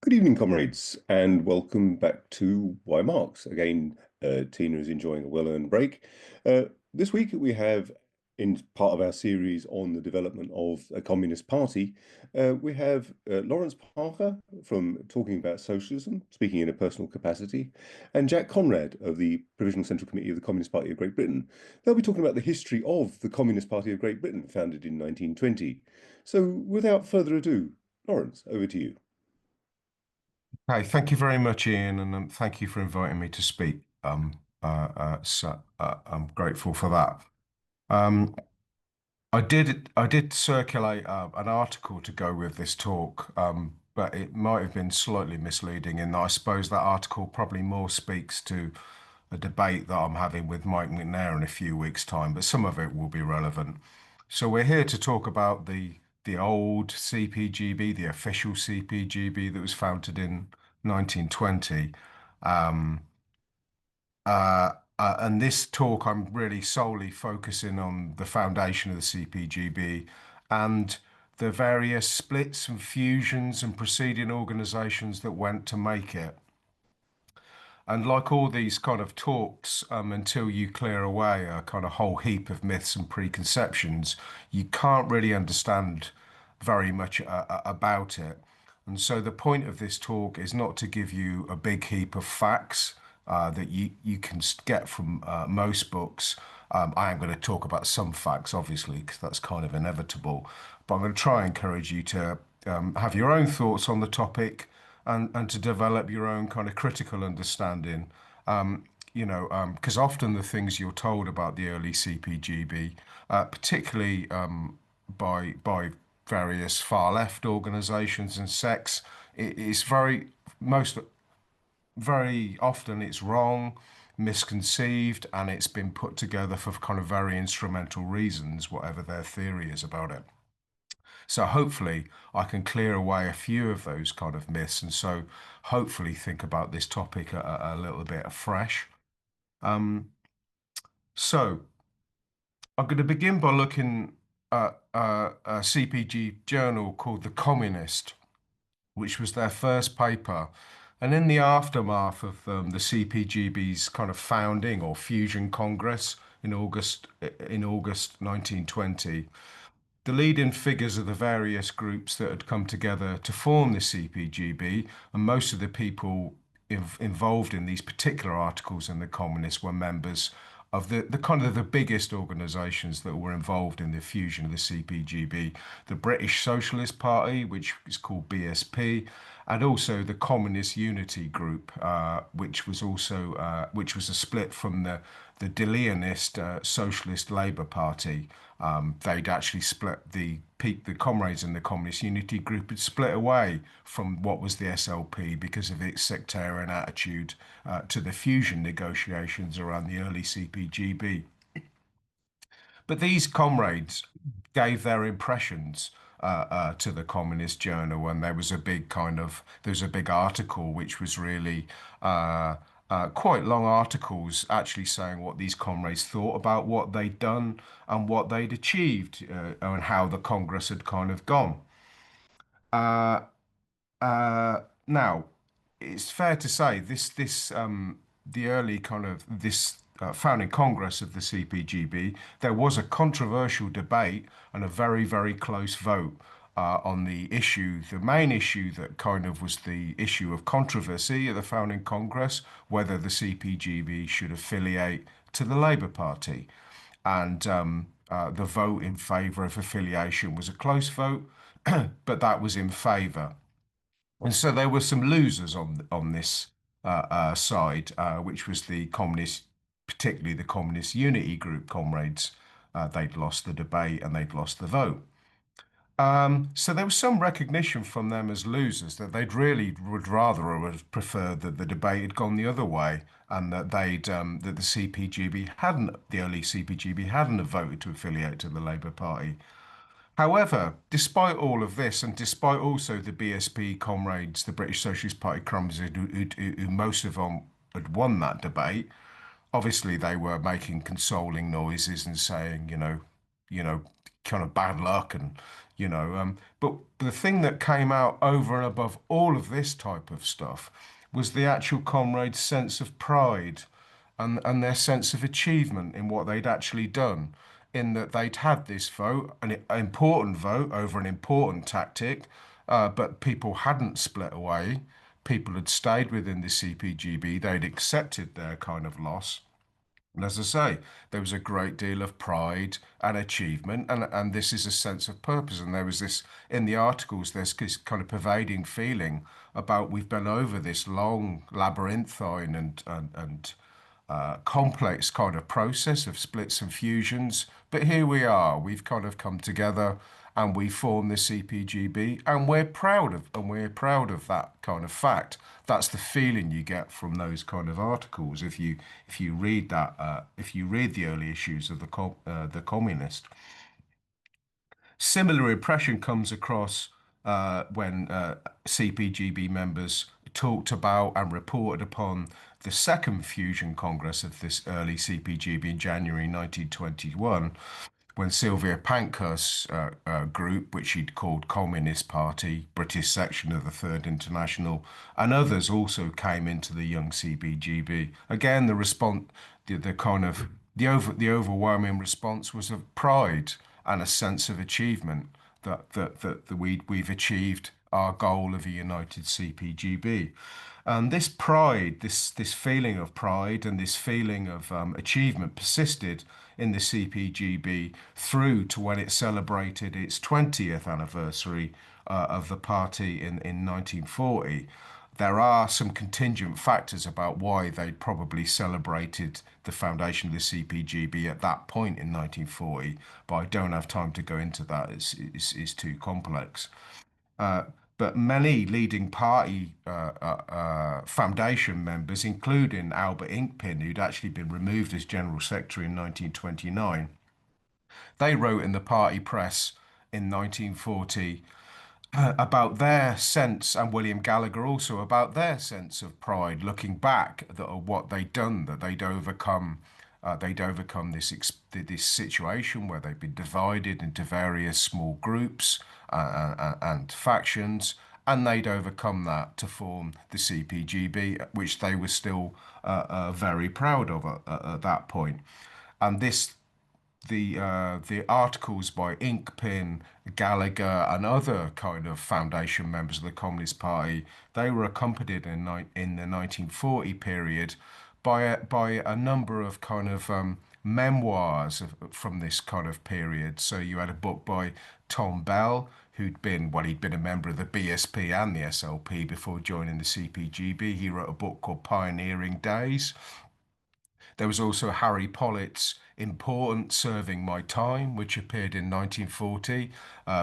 Good evening, comrades, and welcome back to Why Marx. Again, Tina is enjoying a well-earned break. This week we have, in part of our series on the development of a communist party, we have Lawrence Parker from Talking About Socialism, speaking in a personal capacity, and Jack Conrad of the Provisional Central Committee of the Communist Party of Great Britain. They'll be talking about the history of the Communist Party of Great Britain, founded in 1920. So, without further ado, Lawrence, over to you. Hi, thank you very much, Ian, and thank you for inviting me to speak. I'm grateful for that. Um, I did circulate an article to go with this talk, but it might have been slightly misleading in that I suppose that article probably more speaks to a debate that I'm having with Mike McNair in a few weeks' time, but some of it will be relevant. So we're here to talk about the old CPGB, the official CPGB that was founded in 1920. Um, and this talk, I'm really solely focusing on the foundation of the CPGB and the various splits and fusions and preceding organizations that went to make it. And like all these kind of talks, until you clear away a kind of whole heap of myths and preconceptions, you can't really understand very much about it. And so the point of this talk is not to give you a big heap of facts that you can get from most books. I am going to talk about some facts, obviously, because that's kind of inevitable. But I'm going to try and encourage you to have your own thoughts on the topic and to develop your own kind of critical understanding. Because often the things you're told about the early CPGB, particularly by various far left organisations and sects, it is very often it's wrong, misconceived, and it's been put together for kind of very instrumental reasons, whatever their theory is about it. So hopefully I can clear away a few of those kind of myths, and so hopefully think about this topic a little bit afresh. Um, so I'm going to begin by looking at a CPG journal called The Communist, which was their first paper. And in the aftermath of the CPGB's kind of founding or fusion congress in August 1920, the leading figures of the various groups that had come together to form the CPGB, and most of the people involved in these particular articles in the Communists were members of the kind of the biggest organisations that were involved in the fusion of the CPGB, the British Socialist Party, which is called BSP, and also the Communist Unity Group, which was a split from the De-Leonist Socialist Labour Party. They'd actually split the comrades in the Communist Unity Group had split away from what was the SLP because of its sectarian attitude to the fusion negotiations around the early CPGB. But these comrades gave their impressions to the Communist Journal, and there was a big article which was really quite long articles actually saying what these comrades thought about what they'd done and what they'd achieved and how the Congress had kind of gone. Now, it's fair to say the early kind of this founding Congress of the CPGB, there was a controversial debate and a very, very close vote on the main issue that kind of was the issue of controversy at the founding Congress, whether the CPGB should affiliate to the Labour Party. And the vote in favour of affiliation was a close vote, but that was in favour. And so there were some losers on this side, which was the communist, particularly the Communist Unity Group comrades. They'd lost the debate and they'd lost the vote. So there was some recognition from them as losers that they'd really would rather have preferred that the debate had gone the other way and that the early CPGB hadn't have voted to affiliate to the Labour Party. However, despite all of this, and despite also the BSP comrades, the British Socialist Party comrades, who most of them had won that debate, obviously they were making consoling noises and saying, kind of bad luck and but the thing that came out over and above all of this type of stuff was the actual comrades' sense of pride and their sense of achievement in what they'd actually done, in that they'd had this vote, an important vote over an important tactic, but people hadn't split away. People had stayed within the CPGB. They'd accepted their kind of loss. And as I say, there was a great deal of pride and achievement, and this is a sense of purpose. And there was this in the articles, there's this kind of pervading feeling about we've been over this long labyrinthine and complex kind of process of splits and fusions. But here we are. We've kind of come together and we formed the CPGB, and we're proud of that kind of fact. That's the feeling you get from those kind of articles if you read that if you read the early issues of the Communist. Similar impression comes across when CPGB members talked about and reported upon the second fusion congress of this early CPGB in January 1921, when Sylvia Pankhurst's group, which she'd called Communist Party, British section of the Third International, and others also came into the young CPGB. Again, the response, the kind of the overwhelming response was of pride and a sense of achievement that we've achieved our goal of a united CPGB. And this pride, this feeling of pride and this feeling of achievement persisted in the CPGB through to when it celebrated its 20th anniversary of the party in 1940. There are some contingent factors about why they probably celebrated the foundation of the CPGB at that point in 1940, but I don't have time to go into that. It's too complex. Uh, but many leading party foundation members, including Albert Inkpin, who'd actually been removed as General Secretary in 1929, they wrote in the party press in 1940 about their sense, and William Gallagher also, about their sense of pride, looking back at what they'd done, that they'd overcome this situation where they'd been divided into various small groups and factions, and they'd overcome that to form the CPGB, which they were still very proud of at that point. And the articles by Inkpin, Gallagher, and other kind of foundation members of the Communist Party, they were accompanied in the 1940 period by a number of kind of memoirs from this kind of period. So you had a book by Tom Bell, he'd been a member of the BSP and the SLP before joining the CPGB. He wrote a book called Pioneering Days. There was also Harry Pollitt's Important Serving My Time, which appeared in 1940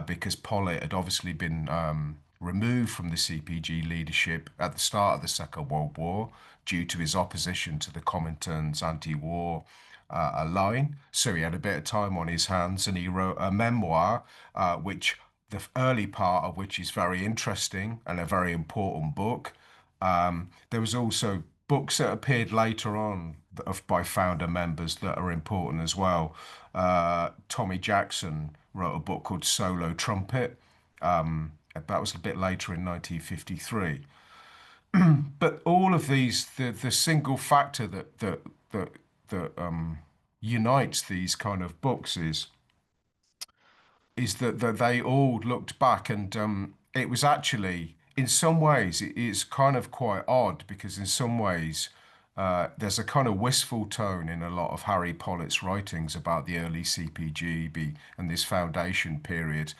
because Pollitt had obviously been removed from the CPG leadership at the start of the Second World War due to his opposition to the Comintern's anti-war line. So he had a bit of time on his hands and he wrote a memoir, which the early part of which is very interesting and a very important book. There was also books that appeared later on by founder members that are important as well. Tommy Jackson wrote a book called Solo Trumpet. That was a bit later in 1953. But all of these, the single factor that unites these kind of books is that they all looked back and it was actually, in some ways, it's kind of quite odd because in some ways there's a kind of wistful tone in a lot of Harry Pollitt's writings about the early CPGB and this foundation period,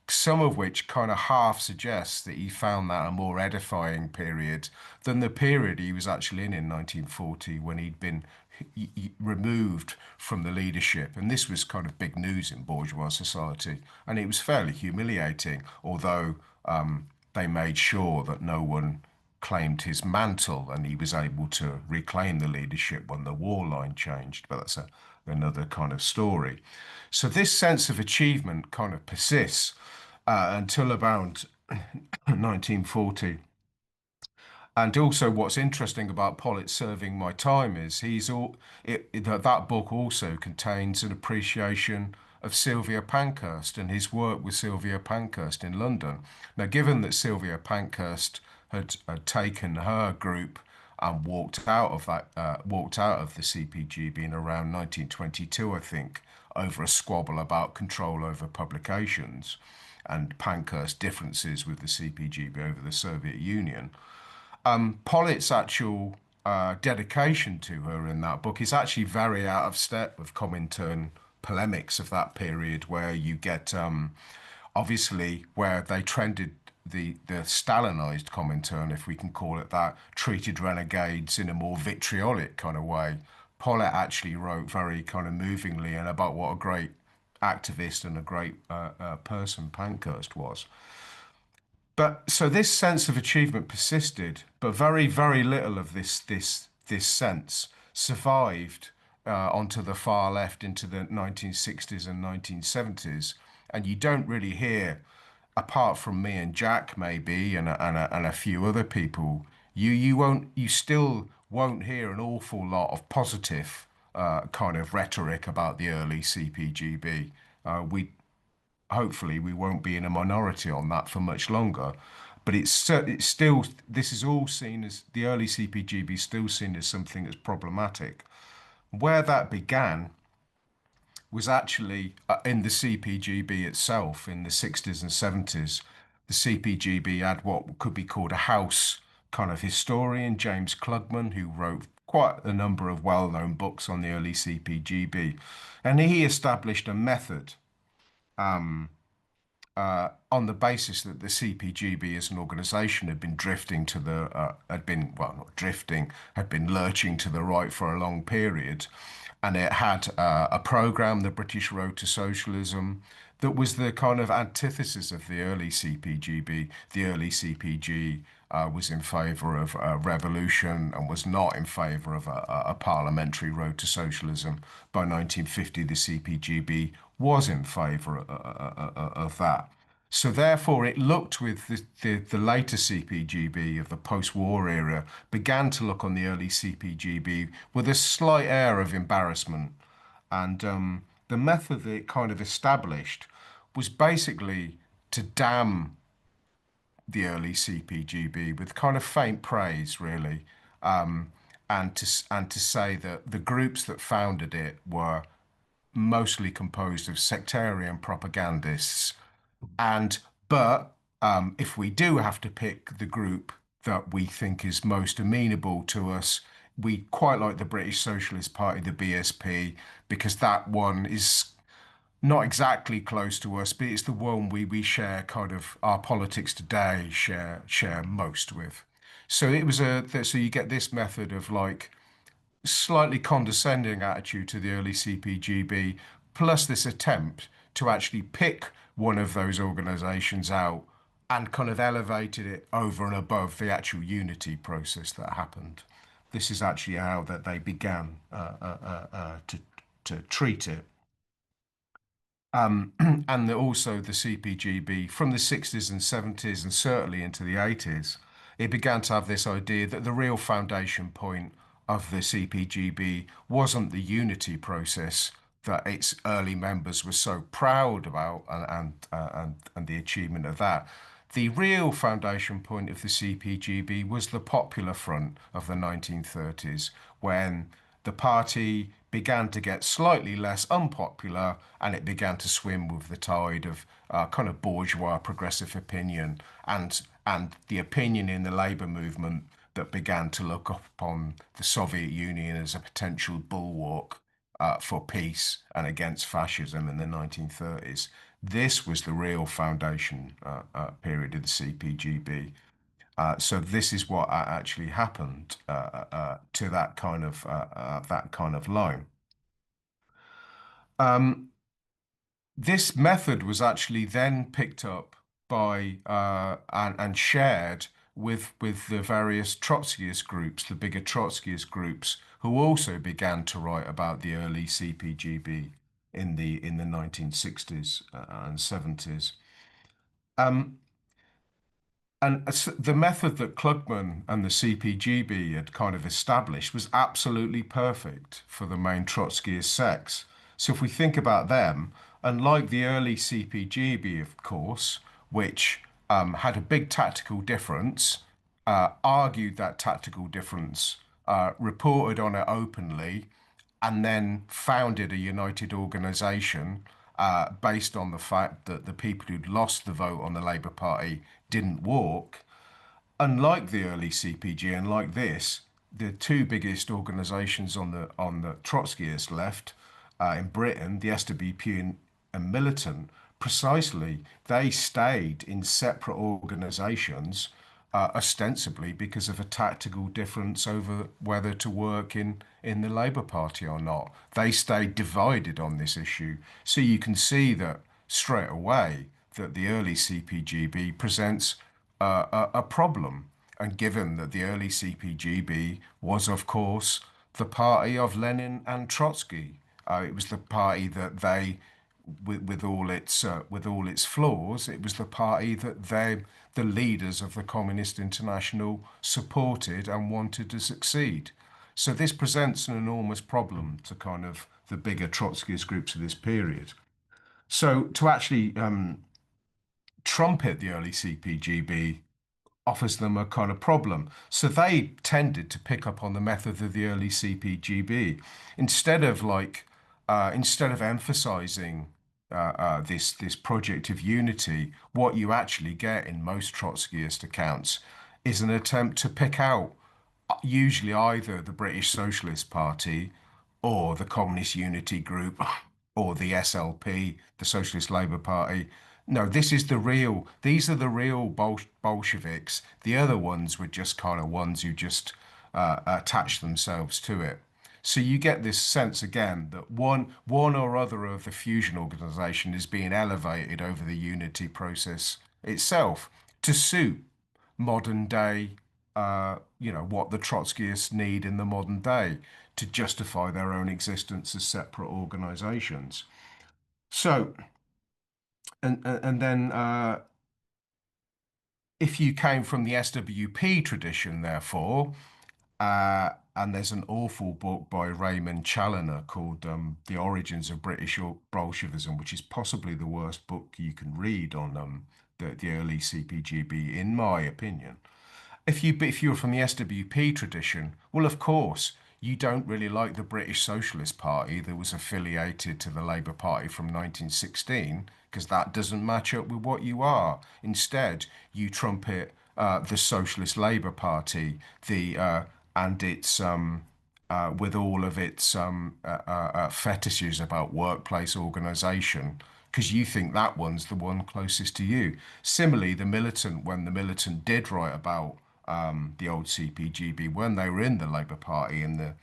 some of which kind of half suggests that he found that a more edifying period than the period he was actually in 1940 when he'd been removed from the leadership. And this was kind of big news in bourgeois society. And it was fairly humiliating, although they made sure that no one claimed his mantle and he was able to reclaim the leadership when the war line changed. But that's another kind of story. So this sense of achievement kind of persists until about 1940. And also, what's interesting about Pollitt serving my time is that book also contains an appreciation of Sylvia Pankhurst and his work with Sylvia Pankhurst in London. Now, given that Sylvia Pankhurst had taken her group and walked out of the CPGB in around 1922, I think, over a squabble about control over publications and Pankhurst's differences with the CPGB over the Soviet Union. Pollitt's actual dedication to her in that book is actually very out of step with Comintern polemics of that period, where you get obviously where they trended the Stalinized Comintern, if we can call it that, treated renegades in a more vitriolic kind of way. Pollitt actually wrote very kind of movingly and about what a great activist and a great person Pankhurst was. But so this sense of achievement persisted, but very, very little of this sense survived onto the far left into the 1960s and 1970s. And you don't really hear, apart from me and Jack maybe, and a few other people, you still won't hear an awful lot of positive kind of rhetoric about the early CPGB. We hopefully we won't be in a minority on that for much longer. But it's still, this is all seen as the early CPGB is still seen as something that's problematic. Where that began was actually in the CPGB itself in the 60s and 70s. The CPGB had what could be called a house kind of historian, James Klugman, who wrote quite a number of well-known books on the early CPGB. And he established a method on the basis that the CPGB as an organisation had been drifting to the had been well not drifting had been lurching to the right for a long period, and it had a programme, the British Road to Socialism, that was the kind of antithesis of the early CPGB. The early CPG was in favour of revolution and was not in favour of a parliamentary road to socialism. By 1950, the CPGB was in favour of that. So therefore, it looked with the later CPGB of the post-war era, began to look on the early CPGB with a slight air of embarrassment. And the method that it kind of established was basically to damn the early CPGB with kind of faint praise, really, and to say that the groups that founded it were mostly composed of sectarian propagandists. And but if we do have to pick the group that we think is most amenable to us, we quite like the British Socialist Party, the BSP, because that one is not exactly close to us, but it's the one we share kind of our politics today share most with. So it was so you get this method of like slightly condescending attitude to the early CPGB, plus this attempt to actually pick one of those organizations out and kind of elevated it over and above the actual unity process that happened. This is actually how that they began to treat it. And also the CPGB from the 60s and 70s and certainly into the 80s, it began to have this idea that the real foundation point of the CPGB wasn't the unity process that its early members were so proud about and the achievement of that. The real foundation point of the CPGB was the Popular Front of the 1930s, when the party began to get slightly less unpopular and it began to swim with the tide of kind of bourgeois progressive opinion and the opinion in the labor movement that began to look upon the Soviet Union as a potential bulwark for peace and against fascism in the 1930s. This was the real foundation period of the CPGB. So this is what actually happened to that kind of line. This method was actually then picked up by and shared with the various Trotskyist groups, the bigger Trotskyist groups, who also began to write about the early CPGB in the 1960s and 70s. And the method that Klugman and the CPGB had kind of established was absolutely perfect for the main Trotskyist sects. So if we think about them, And like the early CPGB, of course, which had a big tactical difference, argued that tactical difference, reported on it openly, and then founded a united organisation based on the fact that the people who'd lost the vote on the Labour Party didn't walk. Unlike the early CPG and like this, the two biggest organisations on the Trotskyist left in Britain, the SWP and Militant, precisely they stayed in separate organisations, ostensibly because of a tactical difference over whether to work in the Labour Party or not. They stayed divided on this issue, so you can see that straight away that the early CPGB presents a problem. And given that the early CPGB was, of course, the party of Lenin and Trotsky, it was the party that they, with all its flaws, it was the party that the leaders of the Communist International, supported and wanted to succeed. So this presents an enormous problem to kind of the bigger Trotskyist groups of this period. So to actually trumpet the early CPGB offers them a kind of problem. So they tended to pick up on the method of the early CPGB instead of emphasizing this project of unity. What you actually get in most Trotskyist accounts is an attempt to pick out usually either the British Socialist Party or the Communist Unity Group or the SLP, the Socialist Labour Party. No, these are the real Bolsheviks. The other ones were just kind of ones who just attached themselves to it. So you get this sense again that one or other of the fusion organization is being elevated over the unity process itself to suit modern day, what the Trotskyists need in the modern day to justify their own existence as separate organizations. So, and then if you came from the SWP tradition, therefore, and there's an awful book by Raymond Challoner called The Origins of British Bolshevism, which is possibly the worst book you can read on the early CPGB, in my opinion. If you're from the SWP tradition, well, of course, you don't really like the British Socialist Party that was affiliated to the Labour Party from 1916, because that doesn't match up with what you are. Instead, you trumpet the Socialist Labour Party, the and its with all of its fetishes about workplace organisation, because you think that one's the one closest to you. Similarly, when the militant did write about the old CPGB, when they were in the Labour Party in the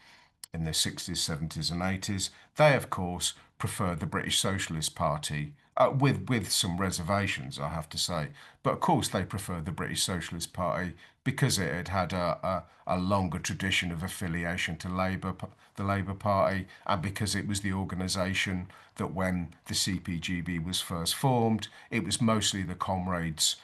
60s, 70s, and 80s, they, of course, preferred the British Socialist Party, with some reservations, I have to say. But of course, they preferred the British Socialist Party because it had had a longer tradition of affiliation to the Labour Party, and because it was the organisation that, when the CPGB was first formed, it was mostly the comrades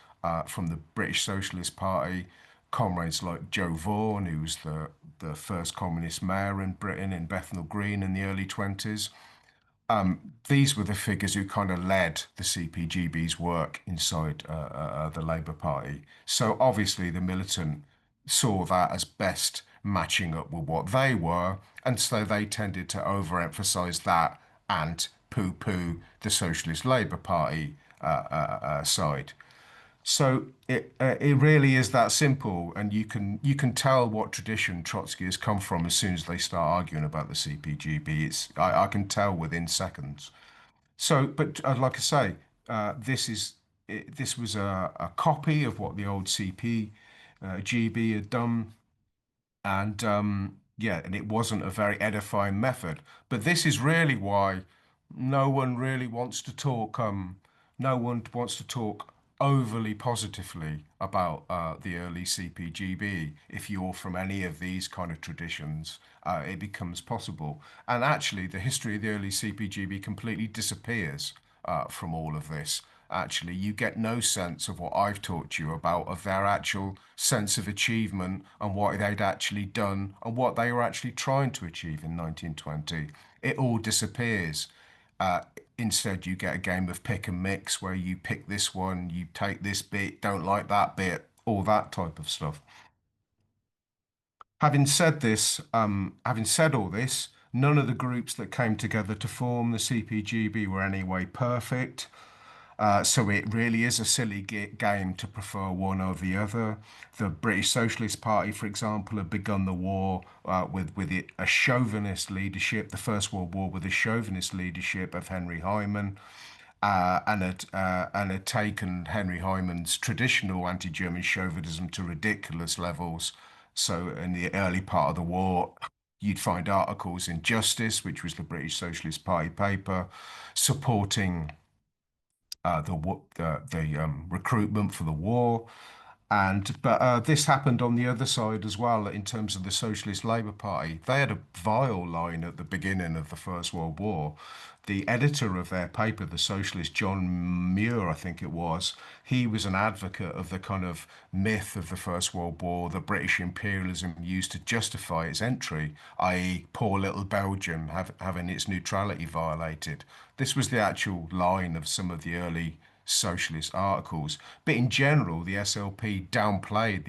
from the British Socialist Party, comrades like Joe Vaughan, who was the first communist mayor in Britain in Bethnal Green in the early 20s. These were the figures who kind of led the CPGB's work inside the Labour Party. So obviously the militant saw that as best matching up with what they were, and so they tended to overemphasize that and poo-poo the Socialist Labour Party side. So it really is that simple, and you can tell what tradition Trotsky has come from as soon as they start arguing about the CPGB. I can tell within seconds. So, but like I say, this was a copy of what the old CPGB had done, and yeah, and it wasn't a very edifying method. But this is really why no one really wants to talk. No one wants to talk overly positively about the early CPGB. If you're from any of these kind of traditions, it becomes possible. And actually, the history of the early CPGB completely disappears from all of this. Actually, you get no sense of what I've taught you about of their actual sense of achievement and what they'd actually done and what they were actually trying to achieve in 1920. It all disappears. Uh, instead, you get a game of pick and mix where you pick this one, you take this bit, don't like that bit, all that type of stuff. Having said all this, none of the groups that came together to form the CPGB were anyway perfect. So it really is a silly game to prefer one over the other. The British Socialist Party, for example, had begun the war with a chauvinist leadership, the First World War with a chauvinist leadership of Henry Hyman, and had taken Henry Hyman's traditional anti-German chauvinism to ridiculous levels. So in the early part of the war, you'd find articles in Justice, which was the British Socialist Party paper, supporting the recruitment for the war. But this happened on the other side as well in terms of the Socialist Labour Party. They had a vile line at the beginning of the First World War. The editor of their paper, the socialist John Muir, I think it was, he was an advocate of the kind of myth of the First World War that British imperialism used to justify its entry, i.e., poor little Belgium having its neutrality violated. This was the actual line of some of the early socialist articles. But in general, the SLP downplayed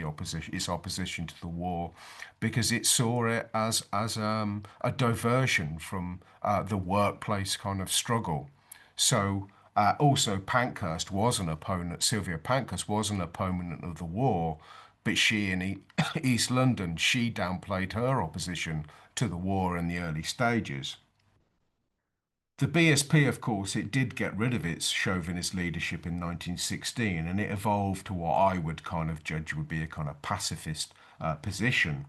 its opposition to the war because it saw it as a diversion from the workplace kind of struggle. So also Pankhurst was an opponent. Sylvia Pankhurst was an opponent of the war, but she in East London, she downplayed her opposition to the war in the early stages. The BSP, of course, it did get rid of its chauvinist leadership in 1916, and it evolved to what I would kind of judge would be a kind of pacifist position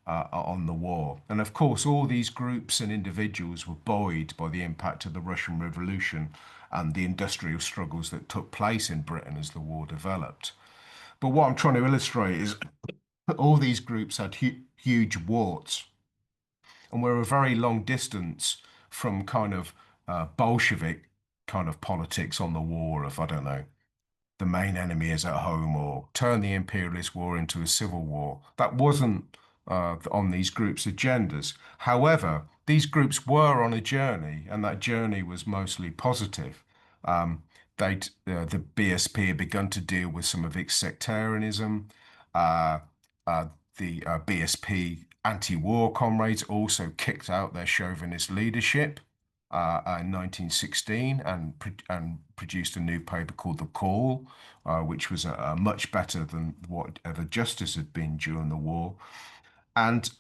on the war. And of course, all these groups and individuals were buoyed by the impact of the Russian Revolution and the industrial struggles that took place in Britain as the war developed. But what I'm trying to illustrate is all these groups had huge warts and we're a very long distance from kind of Bolshevik kind of politics on the war of, I don't know, the main enemy is at home or turn the imperialist war into a civil war. That wasn't on these groups' agendas. However, these groups were on a journey, and that journey was mostly positive. Um, the BSP had begun to deal with some of its sectarianism. Uh, uh, the BSP anti-war comrades also kicked out their chauvinist leadership in 1916 and produced a new paper called The Call, which was much better than whatever Justice had been during the war. And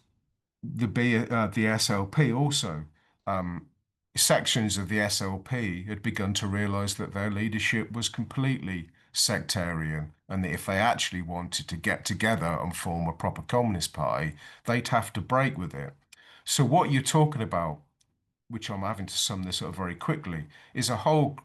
the SLP also, um, sections of the SLP had begun to realize that their leadership was completely sectarian and that if they actually wanted to get together and form a proper communist party, they'd have to break with it. So what you're talking about, which I'm having to sum this up very quickly, is a whole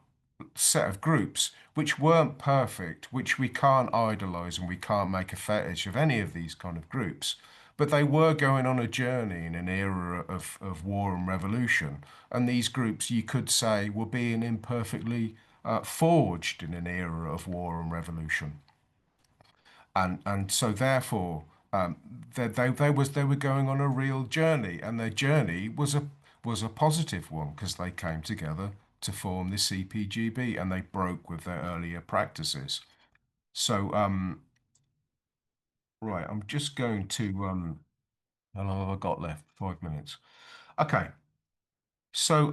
set of groups which weren't perfect, which we can't idolize and we can't make a fetish of any of these kind of groups. But they were going on a journey in an era of war and revolution. And these groups, you could say, were being imperfectly forged in an era of war and revolution. And so therefore they were going on a real journey, and their journey was a positive one because they came together to form the CPGB and they broke with their earlier practices. So right, I'm just going to how long have I got left? 5 minutes. Okay, so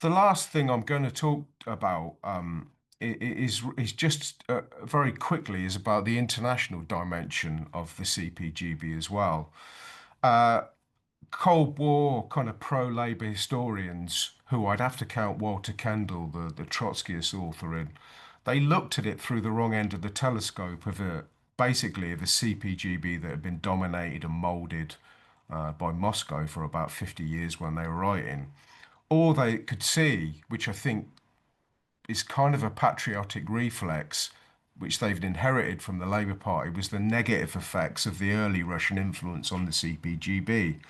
the last thing I'm going to talk about is just very quickly is about the international dimension of the CPGB as well. Uh, Cold War kind of pro-Labour historians, who I'd have to count Walter Kendall, the Trotskyist author, in, they looked at it through the wrong end of the telescope of basically of a CPGB that had been dominated and moulded by Moscow for about 50 years when they were writing. All they could see, which I think is kind of a patriotic reflex, which they've inherited from the Labour Party, was the negative effects of the early Russian influence on the CPGB.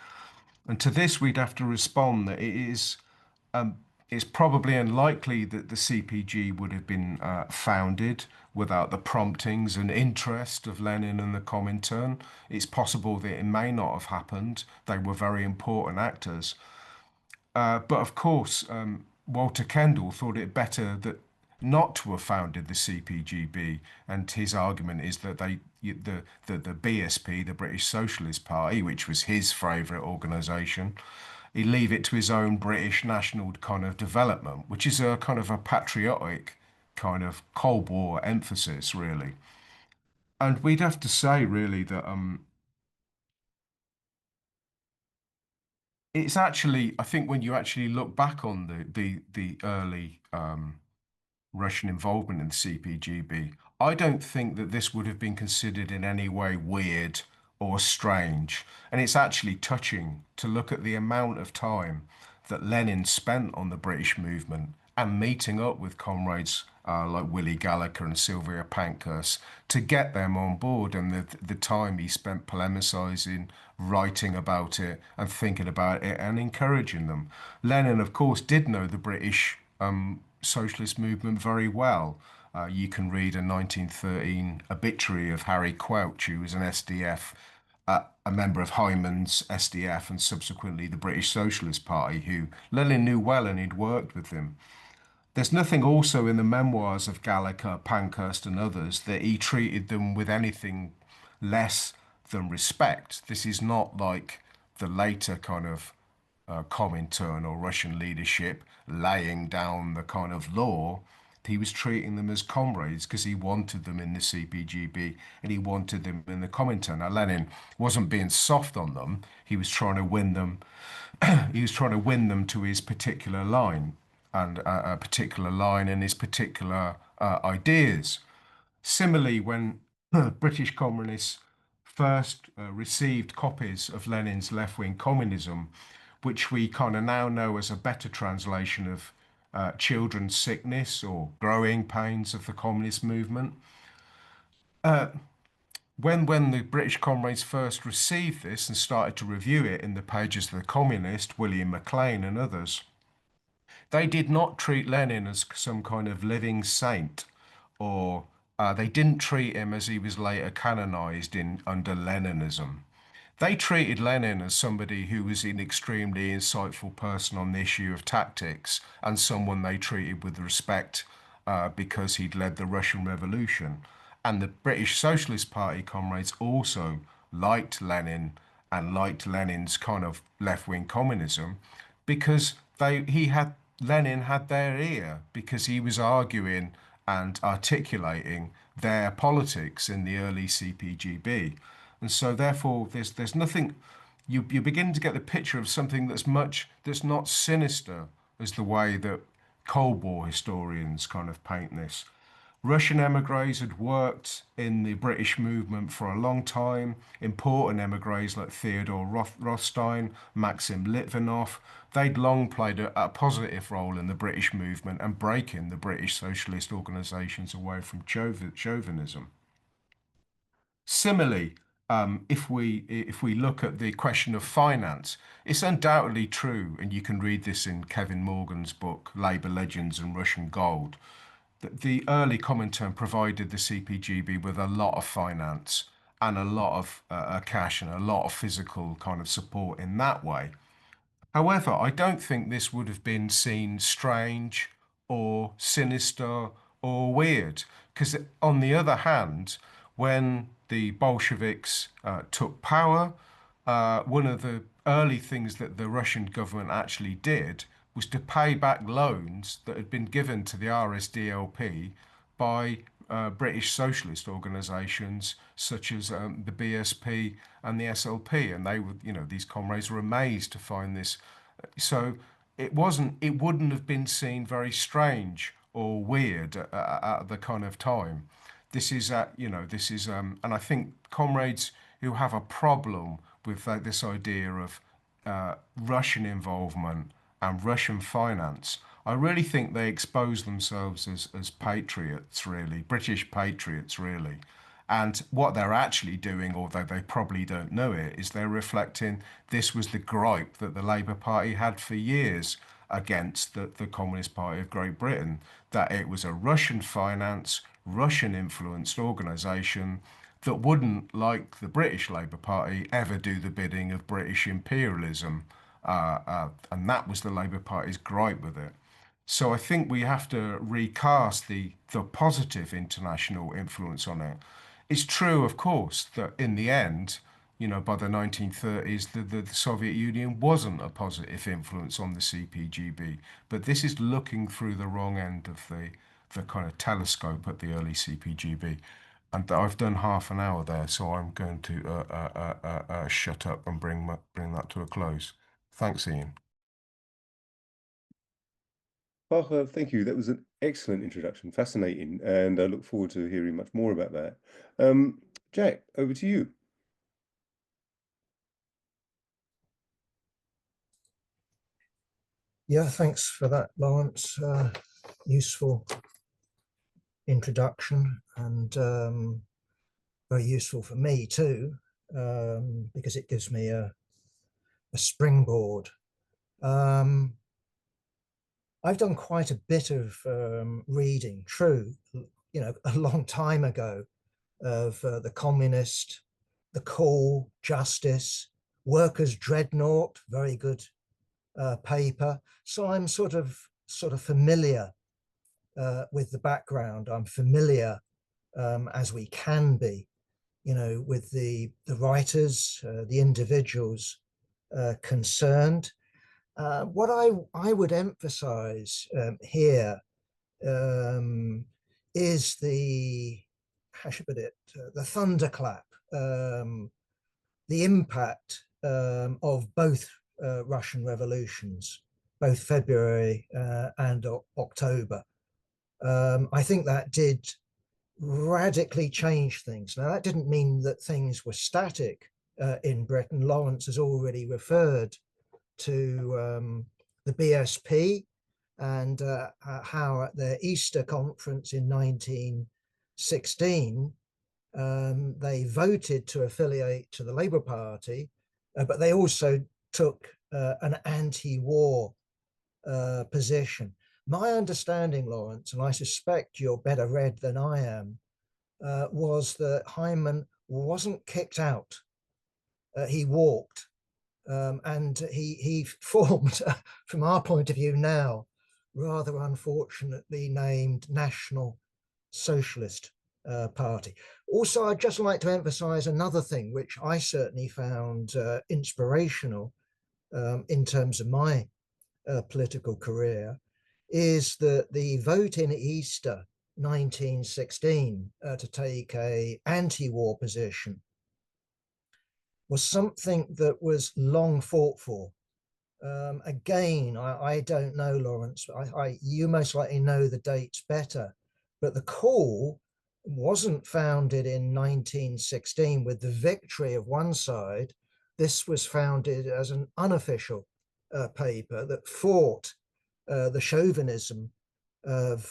And to this, we'd have to respond that it's probably unlikely that the CPG would have been founded without the promptings and interest of Lenin and the Comintern. It's possible that it may not have happened. They were very important actors. But of course, Walter Kendall thought it better that not to have founded the CPGB, and his argument is that the BSP, the British Socialist Party, which was his favourite organisation, he leave it to his own British national kind of development, which is a kind of a patriotic kind of Cold War emphasis, really. And we'd have to say, really, that it's actually, I think, when you actually look back on the early Russian involvement in the CPGB, I don't think that this would have been considered in any way weird or strange. And it's actually touching to look at the amount of time that Lenin spent on the British movement and meeting up with comrades like Willie Gallagher and Sylvia Pankhurst to get them on board, and the time he spent polemicizing, writing about it, and thinking about it and encouraging them. Lenin, of course, did know the British socialist movement very well. You can read a 1913 obituary of Harry Quelch, who was an SDF, a member of Hyman's SDF and subsequently the British Socialist Party, who Lenin knew well and he'd worked with him. There's nothing also in the memoirs of Gallagher, Pankhurst, and others that he treated them with anything less than respect. This is not like the later kind of Comintern or Russian leadership laying down the kind of law. He was treating them as comrades because he wanted them in the CPGB and he wanted them in the Comintern. Now, Lenin wasn't being soft on them. He was trying to win them. He was trying to win them to his particular line and a particular line and his particular ideas. Similarly, when British communists first received copies of Lenin's left wing communism, which we kind of now know as a better translation of children's sickness or growing pains of the communist movement. When the British comrades first received this and started to review it in the pages of the Communist, William McLean and others, they did not treat Lenin as some kind of living saint, or they didn't treat him as he was later canonized in under Leninism. They treated Lenin as somebody who was an extremely insightful person on the issue of tactics and someone they treated with respect because he'd led the Russian Revolution. And the British Socialist Party comrades also liked Lenin and liked Lenin's kind of left-wing communism because he had Lenin had their ear because he was arguing and articulating their politics in the early CPGB. And so therefore there's nothing you begin to get the picture of something that's not sinister as the way that Cold War historians kind of paint this. Russian emigres had worked in the British movement for a long time. Important emigres like Theodore Rothstein, Maxim Litvinov, they'd long played a positive role in the British movement and breaking the British socialist organisations away from chauvinism. Similarly, if we look at the question of finance, it's undoubtedly true, and you can read this in Kevin Morgan's book, Labour Legends and Russian Gold, that the early Comintern provided the CPGB with a lot of finance and a lot of cash and a lot of physical kind of support in that way. However, I don't think this would have been seen strange or sinister or weird. Because, on the other hand, when the Bolsheviks took power, one of the early things that the Russian government actually did was to pay back loans that had been given to the RSDLP by British socialist organisations such as the BSP and the SLP, and they would, these comrades were amazed to find this. So it wouldn't have been seen very strange or weird at the kind of time. And I think comrades who have a problem with this idea of Russian involvement and Russian finance, I really think they expose themselves as patriots, really, British patriots, really. And what they're actually doing, although they probably don't know it, is they're reflecting this was the gripe that the Labour Party had for years against the Communist Party of Great Britain, that it was a Russian finance, Russian influenced organisation that wouldn't, like the British Labour Party, ever do the bidding of British imperialism. And that was the Labour Party's gripe with it. So I think we have to recast the positive international influence on it. It's true, of course, that in the end, by the 1930s, the Soviet Union wasn't a positive influence on the CPGB. But this is looking through the wrong end of the kind of telescope at the early CPGB. And I've done half an hour there, so I'm going to shut up and bring that to a close. Thanks, Ian. Parker, thank you. That was an excellent introduction, fascinating, and I look forward to hearing much more about that. Jack, over to you. Yeah, thanks for that, Lawrence. Useful introduction and very useful for me too, because it gives me a springboard. I've done quite a bit of reading, true, a long time ago, of the Communist, the Call, Justice, Workers' Dreadnought, very good paper. So I'm sort of familiar with the background. I'm familiar, as we can be, with the writers, the individuals concerned. What I would emphasize here is how should I put it, the thunderclap, the impact of both Russian revolutions, both February and October. I think that did radically change things. Now, that didn't mean that things were static in Britain. Lawrence has already referred to the BSP and how at their Easter conference in 1916, they voted to affiliate to the Labour Party, but they also took an anti-war position. My understanding, Lawrence, and I suspect you're better read than I am, was that Hyman wasn't kicked out. He walked, and he formed, from our point of view now, rather unfortunately named National Socialist Party. Also, I'd just like to emphasize another thing, which I certainly found inspirational in terms of my political career, is that the vote in Easter 1916 to take an anti-war position was something that was long fought for. Again, I don't know, Lawrence. You most likely know the dates better, but the call wasn't founded in 1916 with the victory of one side. This was founded as an unofficial paper that fought the chauvinism of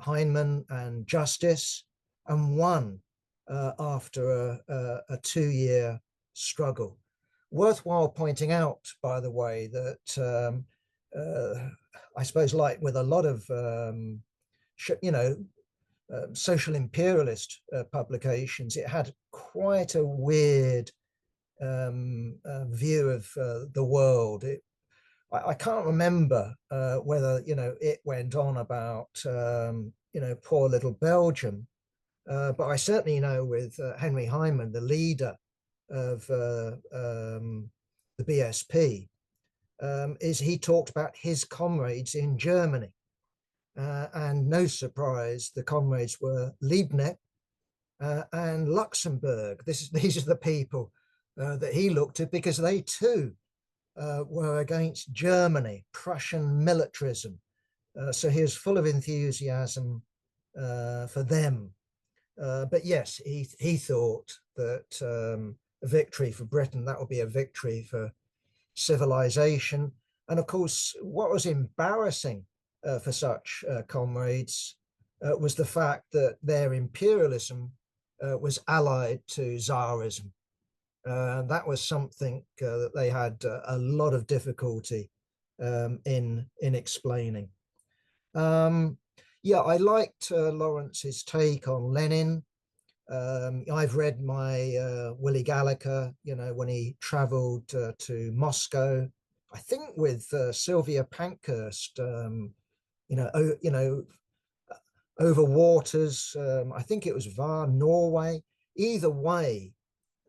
Heinemann and Justice, and won after a 2-year struggle. Worthwhile pointing out, by the way, that I suppose, like with a lot of social imperialist publications, it had quite a weird view of the world. I can't remember whether it went on about poor little Belgium, but I certainly know with Henry Hyman, the leader of the BSP, is he talked about his comrades in Germany, and no surprise, the comrades were Liebknecht and Luxembourg. These are the people that he looked at, because they too were against Germany, Prussian militarism. So he was full of enthusiasm for them. But yes, he thought that a victory for Britain, that would be a victory for civilization. And of course, what was embarrassing for such comrades was the fact that their imperialism was allied to Tsarism. That was something that they had a lot of difficulty in explaining. Yeah, I liked Lawrence's take on Lenin. I've read my Willie Gallagher, when he traveled to Moscow, I think with Sylvia Pankhurst, over waters. I think it was Var, Norway. Either way,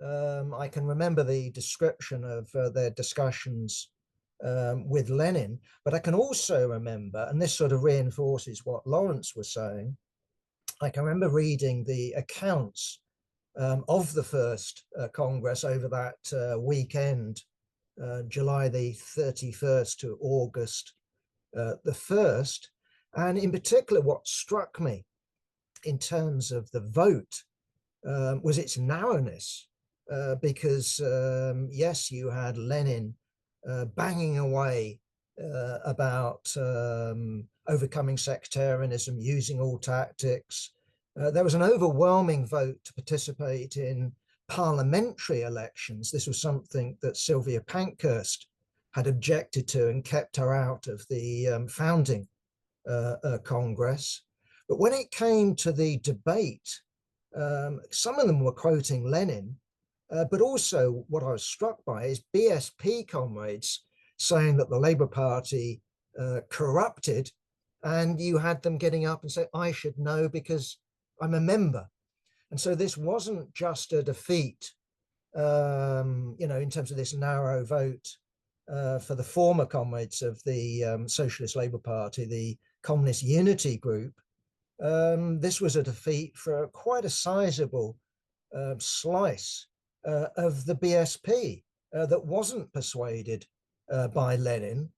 I can remember the description of their discussions with Lenin, but I can also remember, and this sort of reinforces what Lawrence was saying, I can remember reading the accounts of the first Congress over that weekend, July the 31st to August the 1st. And in particular, what struck me in terms of the vote was its narrowness, because yes, you had Lenin banging away about overcoming sectarianism, using all tactics. There was an overwhelming vote to participate in parliamentary elections. This was something that Sylvia Pankhurst had objected to and kept her out of the founding Congress. But when it came to the debate, some of them were quoting Lenin, but also what I was struck by is BSP comrades saying that the Labour Party corrupted, and you had them getting up and say, I should know because I'm a member. And so this wasn't just a defeat, in terms of this narrow vote for the former comrades of the Socialist Labour Party, the Communist Unity Group. This was a defeat for quite a sizable slice of the BSP that wasn't persuaded by Lenin,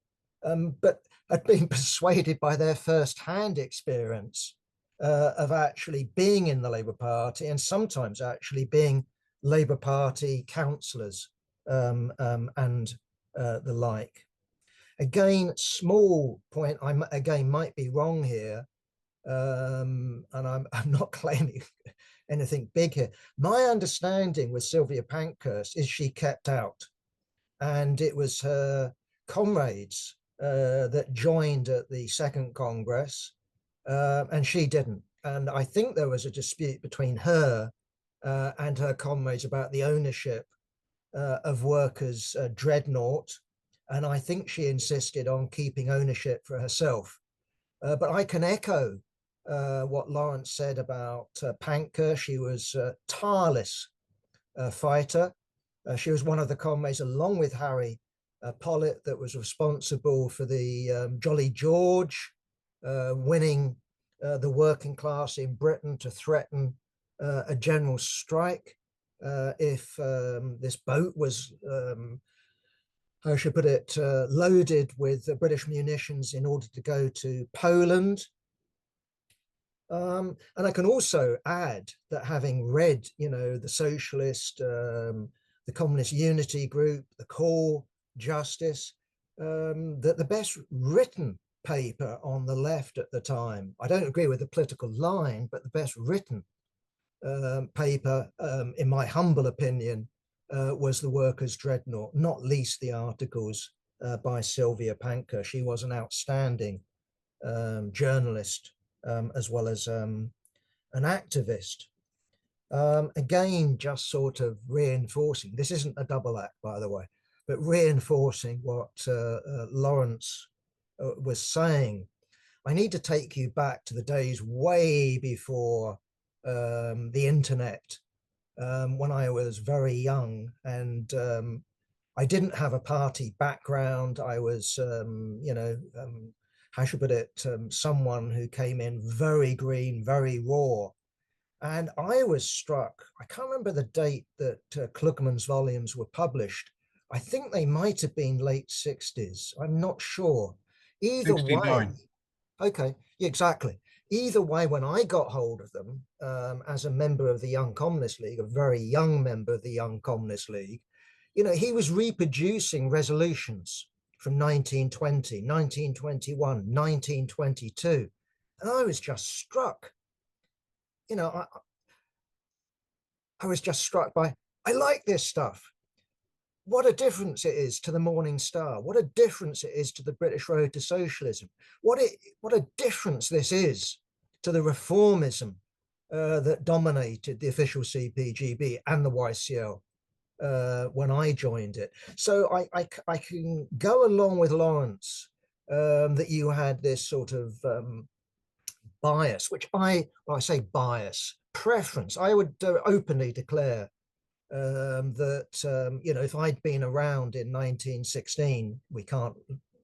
but had been persuaded by their first-hand experience of actually being in the Labour Party and sometimes actually being Labour Party councillors and the like. Again, small point, I again might be wrong here, and I'm not claiming anything big here. My understanding with Sylvia Pankhurst is she kept out, and it was her comrades that joined at the second Congress, and she didn't. And I think there was a dispute between her and her comrades about the ownership of Workers' Dreadnought, and I think she insisted on keeping ownership for herself. But I can echo what Lawrence said about Pankhurst. She was a tireless fighter. She was one of the comrades, along with Harry Pollitt, that was responsible for the Jolly George winning the working class in Britain to threaten a general strike if this boat was, how should I put it, loaded with British munitions in order to go to Poland. And I can also add that having read, the Socialist, the Communist Unity Group, the Core, Justice, that the best written paper on the left at the time, I don't agree with the political line, but the best written paper, in my humble opinion, was the Workers' Dreadnought, not least the articles by Sylvia Pankhurst. She was an outstanding journalist as well as an activist. Again, just sort of reinforcing, this isn't a double act, by the way, but reinforcing what Lawrence was saying. I need to take you back to the days way before the internet, when I was very young, and I didn't have a party background. I was, how should I put it, someone who came in very green, very raw. And I was struck, I can't remember the date that Klugman's volumes were published. I think they might have been late 60s. I'm not sure. Either 69. way, okay, yeah, exactly. Either way, when I got hold of them as a member of the Young Communist League, a very young member of the Young Communist League, he was reproducing resolutions from 1920, 1921, 1922. And I was just struck. I was just struck by, I like this stuff. What a difference it is to the Morning Star. What a difference it is to the British Road to Socialism. What a difference this is to the reformism that dominated the official CPGB and the YCL when I joined it. So I can go along with Lawrence that you had this sort of bias, which well, I say bias, preference. I would openly declare that, if I'd been around in 1916, we can't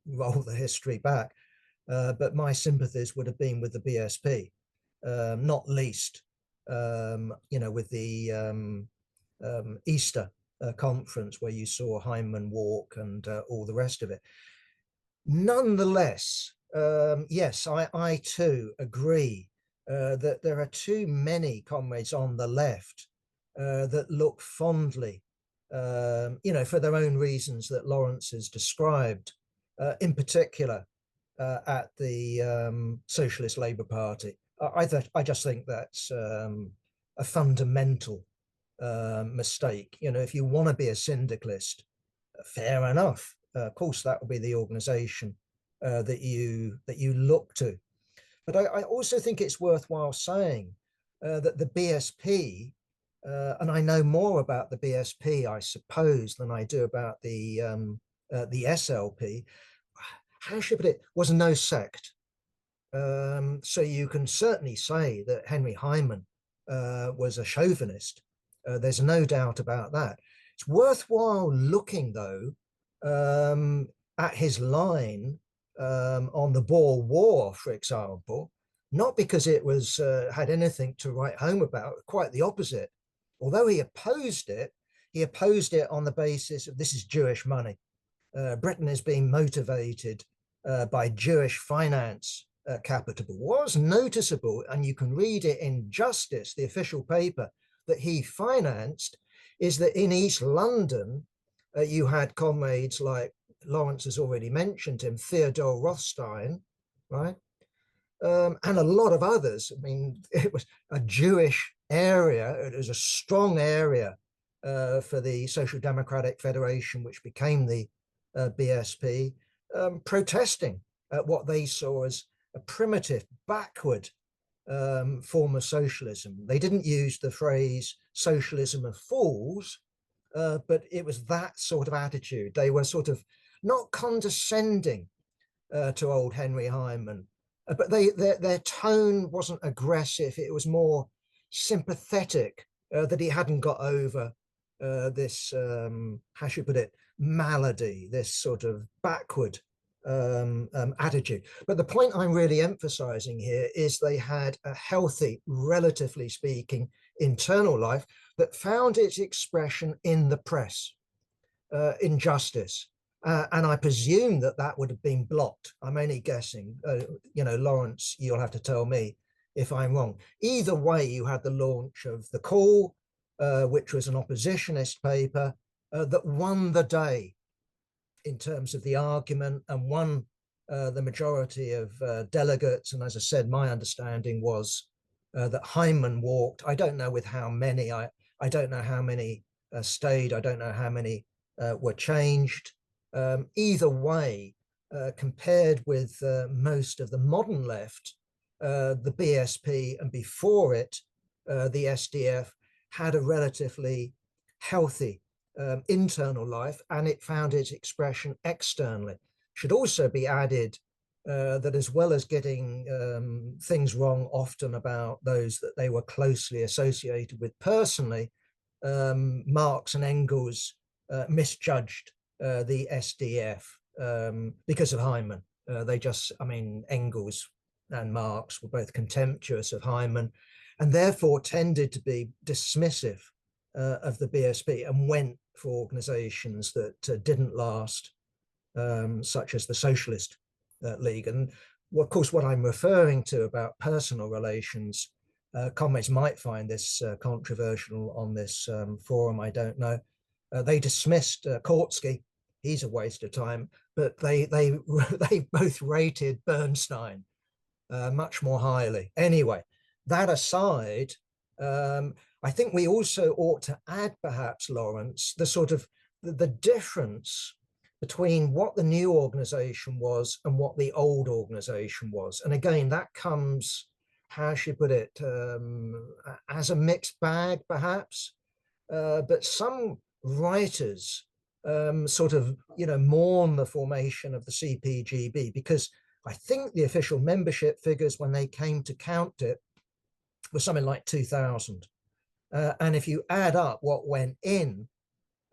roll the history back, but my sympathies would have been with the BSP, not least, with the Easter conference where you saw Hyman walk and all the rest of it. Nonetheless, yes, I too agree that there are too many comrades on the left that look fondly, for their own reasons that Lawrence has described, in particular at the Socialist Labour Party. I just think that's a fundamental mistake. If you want to be a syndicalist, fair enough. Of course, that will be the organisation that you look to. But I also think it's worthwhile saying that the BSP, and I know more about the BSP, I suppose, than I do about the SLP. How should I put it? Was no sect. So you can certainly say that Henry Hyman was a chauvinist. There's no doubt about that. It's worthwhile looking, though, at his line on the Boer War, for example, not because it was had anything to write home about, quite the opposite. Although he opposed it on the basis of this is Jewish money. Britain is being motivated by Jewish finance capital. What was noticeable, and you can read it in Justice, the official paper that he financed, is that in East London, you had comrades like Lawrence has already mentioned him, Theodore Rothstein, right? And a lot of others. I mean, it was a Jewish area. It was a strong area for the Social Democratic Federation, which became the BSP, protesting at what they saw as a primitive, backward form of socialism. They didn't use the phrase socialism of fools, but it was that sort of attitude. They were sort of not condescending to old Henry Hyman, but their tone wasn't aggressive. It was more sympathetic that he hadn't got over this, how should I put it, malady, this sort of backward attitude. But the point I'm really emphasizing here is they had a healthy, relatively speaking, internal life that found its expression in the press, in Justice. And I presume that would have been blocked. I'm only guessing. Lawrence, you'll have to tell me if I'm wrong. Either way, you had the launch of The Call, which was an oppositionist paper that won the day in terms of the argument and won the majority of delegates. And as I said, my understanding was that Hyman walked. I don't know with how many. I don't know how many stayed. I don't know how many were changed. Either way, compared with most of the modern left, the BSP and before it, the SDF had a relatively healthy internal life, and it found its expression externally. Should also be added that as well as getting things wrong often about those that they were closely associated with personally, Marx and Engels misjudged the SDF because of Hyman. Engels and Marx were both contemptuous of Hyman and therefore tended to be dismissive of the BSP and went for organizations that didn't last, such as the Socialist League. And of course, what I'm referring to about personal relations, comrades might find this controversial on this forum, I don't know. They dismissed Kautsky. He's a waste of time, but they both rated Bernstein much more highly. Anyway, that aside, I think we also ought to add, perhaps, Lawrence, the sort of the difference between what the new organization was and what the old organization was. And again, that comes, how should I put it, as a mixed bag, perhaps. But some writers sort of, mourn the formation of the CPGB, because I think the official membership figures when they came to count it were something like 2,000. And if you add up what went in,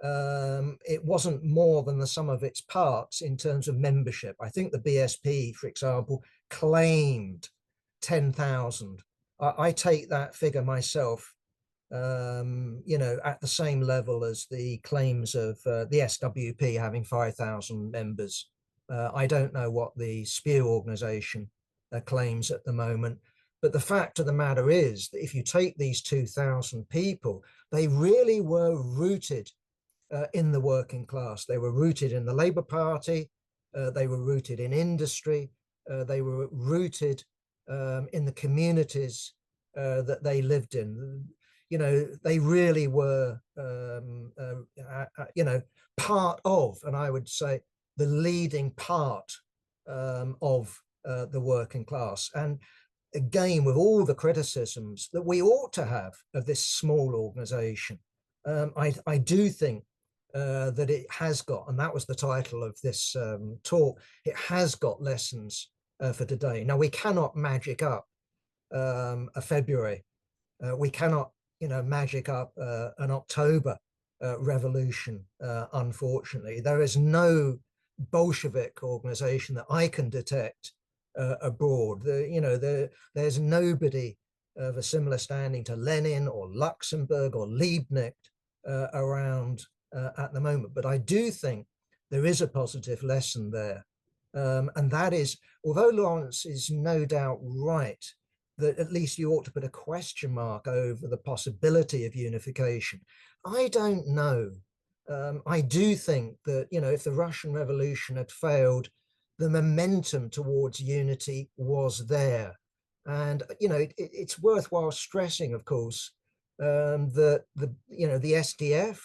it wasn't more than the sum of its parts in terms of membership. I think the BSP, for example, claimed 10,000. I take that figure myself, at the same level as the claims of the SWP having 5,000 members. I don't know what the SPEW organization claims at the moment. But the fact of the matter is that if you take these 2,000 people, they really were rooted in the working class. They were rooted in the Labour Party. They were rooted in industry. They were rooted in the communities that they lived in. They really were, part of, and I would say the leading part of the working class. And again, with all the criticisms that we ought to have of this small organization, I do think that it has got, and that was the title of this talk, it has got lessons for today. Now, we cannot magic up a February. We cannot, magic up an October revolution, unfortunately. There is no Bolshevik organization that I can detect abroad. There's nobody of a similar standing to Lenin or Luxemburg or Liebknecht around at the moment. But I do think there is a positive lesson there. And that is, although Lawrence is no doubt right, that at least you ought to put a question mark over the possibility of unification, I don't know. I do think that, if the Russian Revolution had failed, the momentum towards unity was there. And, it's worthwhile stressing, of course, that the SDF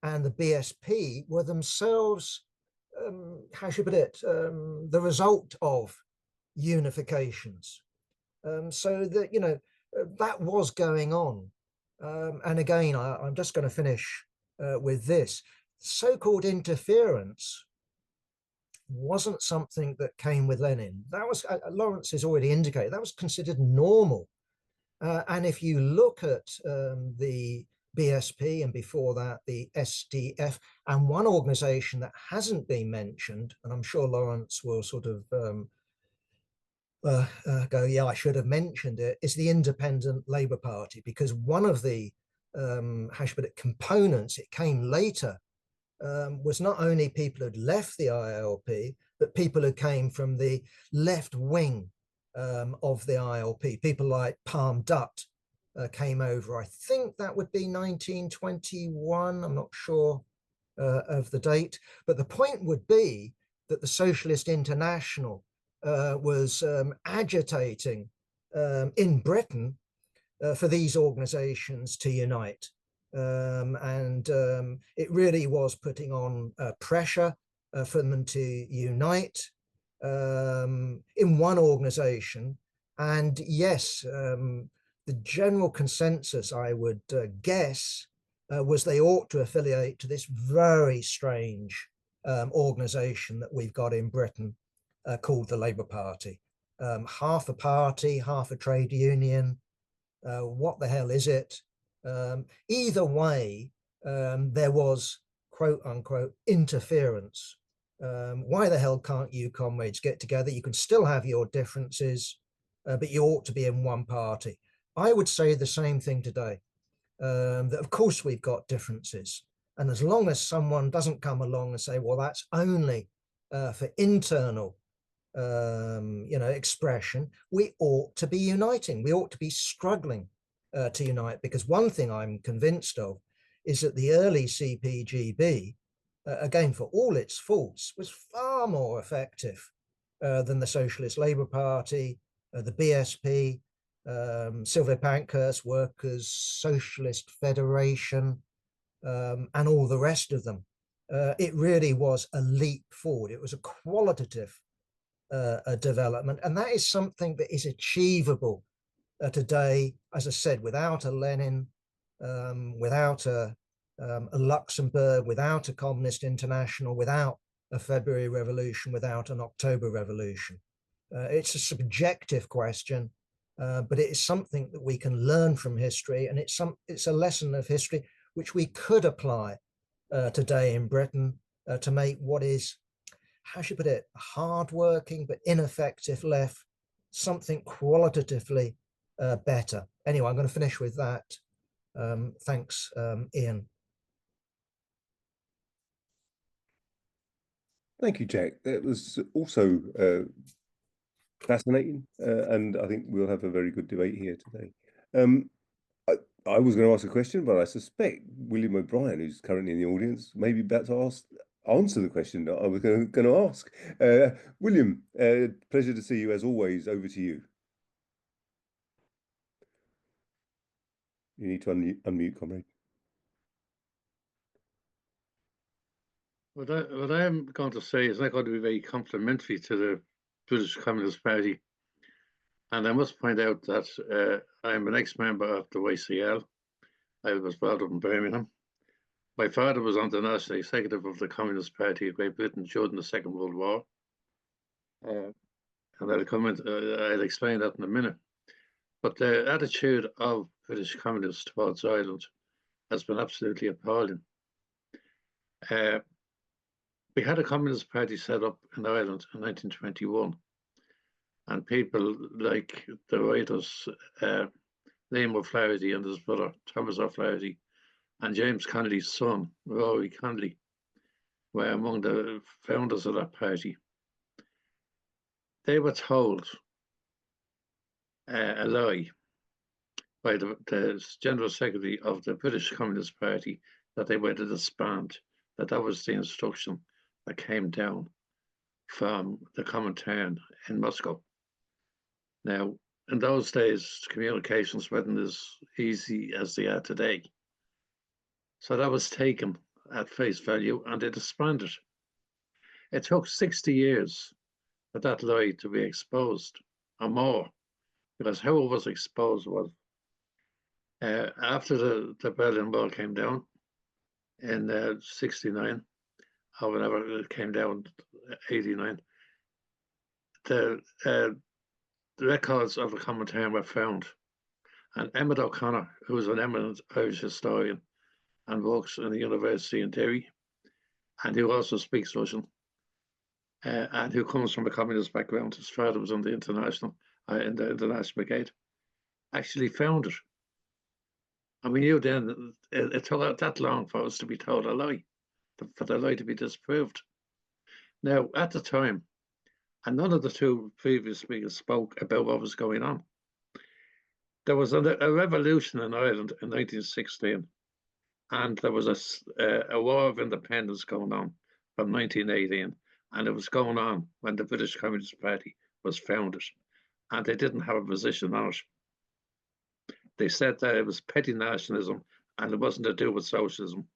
and the BSP were themselves, how should I put it, the result of unifications. So that, that was going on. And again, I'm just going to finish with this. So-called interference wasn't something that came with Lenin. That was, Lawrence has already indicated, that was considered normal. And if you look at the BSP and before that, the SDF, and one organization that hasn't been mentioned, and I'm sure Lawrence will sort of go, yeah, I should have mentioned it, is the Independent Labour Party, because one of the, how should I put it, components, it came later, was not only people who'd left the ILP, but people who came from the left wing of the ILP. People like Palm Dutt came over. I think that would be 1921. I'm not sure of the date. But the point would be that the Socialist International was agitating in Britain for these organizations to unite. And it really was putting on pressure for them to unite in one organization. And yes, the general consensus, I would guess, was they ought to affiliate to this very strange organization that we've got in Britain called the Labour Party. Half a party, half a trade union. What the hell is it? Either way, there was, quote unquote, interference. Why the hell can't you comrades get together? You can still have your differences, but you ought to be in one party. I would say the same thing today, that of course we've got differences. And as long as someone doesn't come along and say, well, that's only for internal expression, we ought to be uniting. We ought to be struggling to unite, because one thing I'm convinced of is that the early CPGB, again, for all its faults, was far more effective than the Socialist Labour Party, the BSP, Sylvia Pankhurst Workers' Socialist Federation, and all the rest of them. It really was a leap forward. It was a qualitative development, and that is something that is achievable today, as I said, without a Lenin, without a Luxembourg without a communist international, without a February Revolution, without an October Revolution. It's a subjective question, but it is something that we can learn from history, and it's a lesson of history which we could apply today in Britain to make what is, how should I put it, hardworking but ineffective left something qualitatively better. Anyway, I'm going to finish with that. Thanks, Ian. Thank you, Jack. That was also fascinating, and I think we'll have a very good debate here today. I was going to ask a question, but I suspect William O'Brien, who's currently in the audience, may be about to answer the question that I was going to ask. William, pleasure to see you as always. Over to you. You need to unmute, Conrad. What I am going to say is not going to be very complimentary to the British Communist Party. And I must point out that I'm an ex-member of the YCL. I was brought up in Birmingham. My father was on the National Executive of the Communist Party of Great Britain during the Second World War. And I'll explain that in a minute. But the attitude of British communists towards Ireland has been absolutely appalling. We had a Communist Party set up in Ireland in 1921. And people like the writers, Liam O'Flaherty and his brother, Thomas O'Flaherty, and James Connolly's son, Rory Connolly, were among the founders of that party. They were told a lie by the General Secretary of the British Communist Party that they were to disband, that was the instruction that came down from the Comintern in Moscow. Now, in those days, communications weren't as easy as they are today. So that was taken at face value and they disbanded. It took 60 years for that lie to be exposed, or more, because how it was exposed was after the Berlin Wall came down in 69, or whenever it came down, 89, the records of the Comintern were found. And Emmett O'Connor, who was an eminent Irish historian and works in the university in Derry, and who also speaks Russian, and who comes from a communist background, his father was in the International Brigade, actually found it. And we knew then it took that long for us to be told a lie, for the lie to be disproved. Now, at the time, and none of the two previous speakers spoke about what was going on. There was a revolution in Ireland in 1916, and there was a war of independence going on from 1918, and it was going on when the British Communist Party was founded, and they didn't have a position on it. They said that it was petty nationalism, and it wasn't to do with socialism.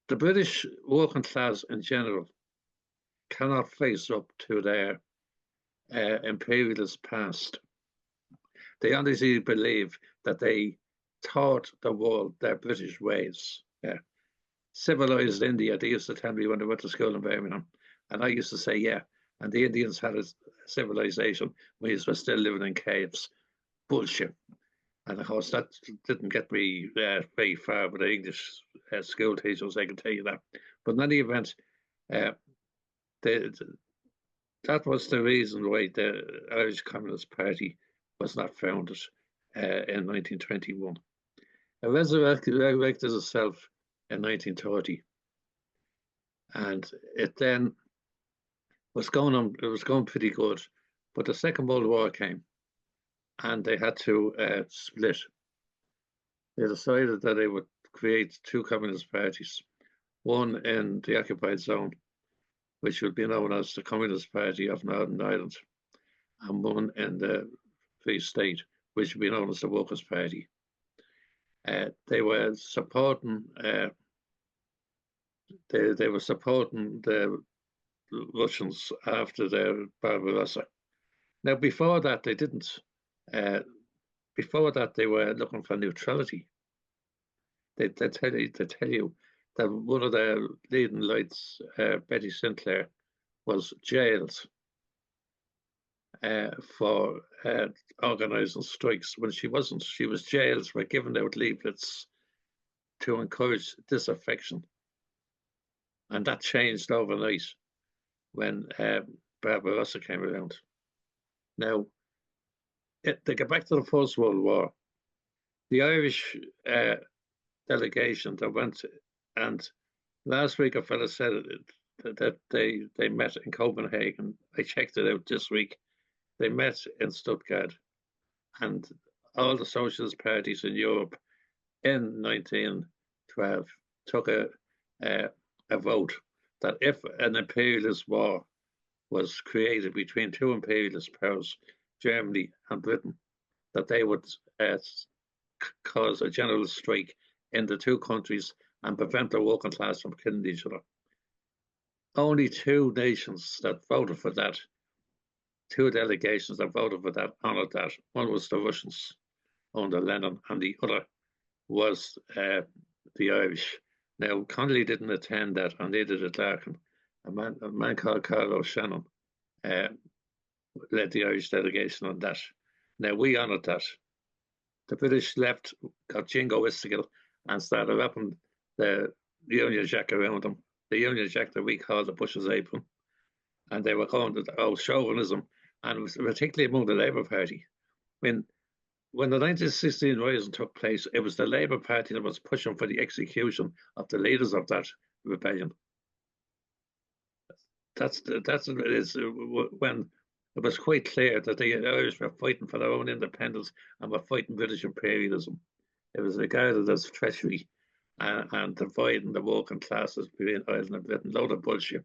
The British working class in general cannot face up to their imperialist past. They honestly believe that they taught the world their British ways. Civilized India, they used to tell me when they went to school in Birmingham. And I used to say, yeah, and the Indians had a civilization. We were still living in caves. Bullshit. And of course, that didn't get me very far with the English school teachers, I can tell you that. But in any event, that was the reason why the Irish Communist Party was not founded in 1921. It resurrected itself in 1930. And it then was going on, it was going pretty good. But the Second World War came and they had to split. They decided that they would create two communist parties, one in the occupied zone, which would be known as the Communist Party of Northern Ireland, and one in the Free State, which would be known as the Workers' Party. They were supporting the Russians after their Barbarossa. Now, before that, they didn't. Before that, they were looking for neutrality. they tell you that one of the leading lights, Betty Sinclair, was jailed for organising strikes when she wasn't. She was jailed for giving out leaflets to encourage disaffection, and that changed overnight when Barbarossa came around. Now, to get back to the First World War, the Irish delegation that went, and last week a fellow said that they met in Copenhagen. I checked it out this week. They met in Stuttgart, and all the socialist parties in Europe in 1912 took a vote that if an imperialist war was created between two imperialist powers, Germany and Britain, that they would cause a general strike in the two countries and prevent the working class from killing each other. Only two nations that voted for that, two delegations that voted for that, honoured that. One was the Russians under Lenin, and the other was the Irish. Now, Connolly didn't attend that, and neither did Larkin. A man called Carl O'Shannon led the Irish delegation on that. Now, we honoured that. The British left, got jingoistical, and started wrapping the Union Jack around them. The Union Jack that we call the Bush's apron. And they were calling it chauvinism, and it was particularly among the Labour Party. When the 1916 Rising took place, it was the Labour Party that was pushing for the execution of the leaders of that rebellion. That's when it was quite clear that the Irish were fighting for their own independence and were fighting British imperialism. It was regarded as treachery and dividing the working classes between Ireland and Britain. Load of bullshit,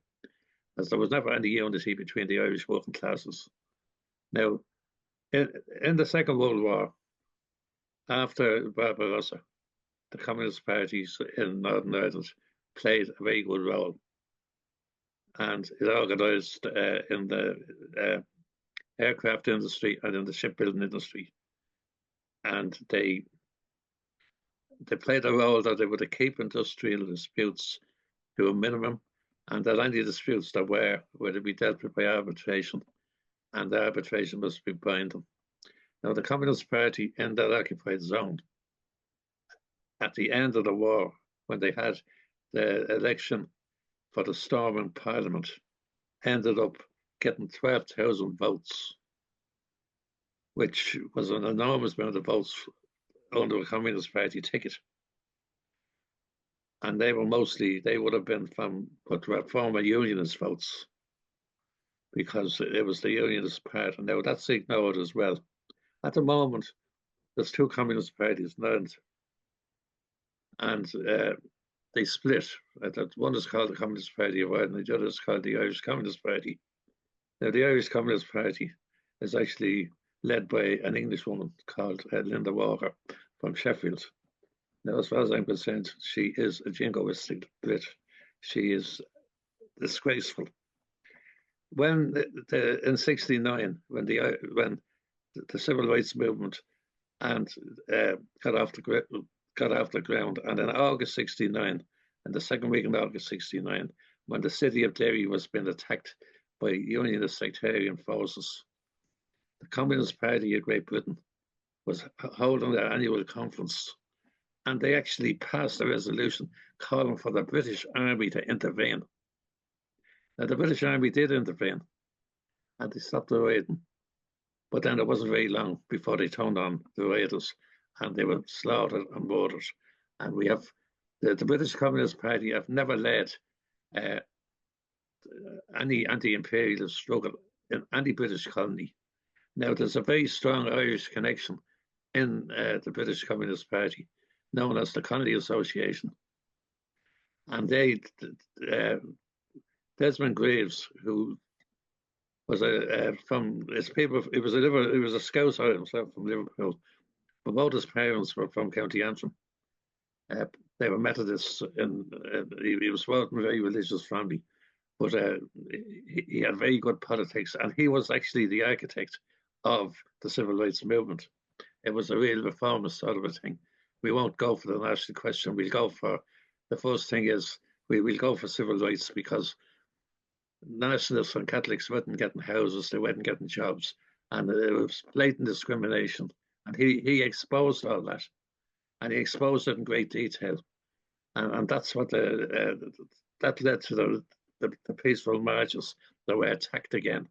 as there was never any unity between the Irish working classes. Now, in the Second World War, after Barbarossa, the Communist parties in Northern Ireland played a very good role, and it organised in the aircraft industry and in the shipbuilding industry, and they played a role that they would keep industrial disputes to a minimum, and that any disputes that were to be dealt with by arbitration, and the arbitration must be binding. Now, the Communist Party in that occupied zone, at the end of the war, when they had the election for the storming Parliament, ended up getting 12,000 votes, which was an enormous amount of votes under a Communist Party ticket. And they would have been from former Unionist votes, because it was the Unionist part. And now that's ignored as well. At the moment, there's two Communist parties now, and they split. One is called the Communist Party of Ireland, and the other is called the Irish Communist Party. Now, the Irish Communist Party is actually led by an Englishwoman called Linda Walker from Sheffield. Now, as far as I'm concerned, she is a jingoistic Brit. She is disgraceful. When in '69, when the civil rights movement and got off the ground, and in August '69, in the second week in August '69, when the city of Derry was being attacked by Unionist sectarian forces, the Communist Party of Great Britain was holding their annual conference, and they actually passed a resolution calling for the British Army to intervene. Now, the British Army did intervene, and they stopped the rioting. But then it wasn't very long before they turned on the rioters, and they were slaughtered and murdered. And we have the British Communist Party have never led any anti-imperialist struggle in any British colony. Now, there's a very strong Irish connection in the British Communist Party, known as the Connolly Association. And Desmond Graves, who was from his people, he was a Scouser himself from Liverpool, but both his parents were from County Antrim. They were Methodists, and he was from a very religious family, but he had very good politics, and he was actually the architect of the civil rights movement. It was a real reformist sort of a thing, we won't go for the national question. We'll go for, the first thing is, we'll go for civil rights, because nationalists and Catholics weren't getting houses, they weren't getting jobs, and it was blatant discrimination. And he exposed all that, and he exposed it in great detail. And that's what that led to the peaceful marches that were attacked again.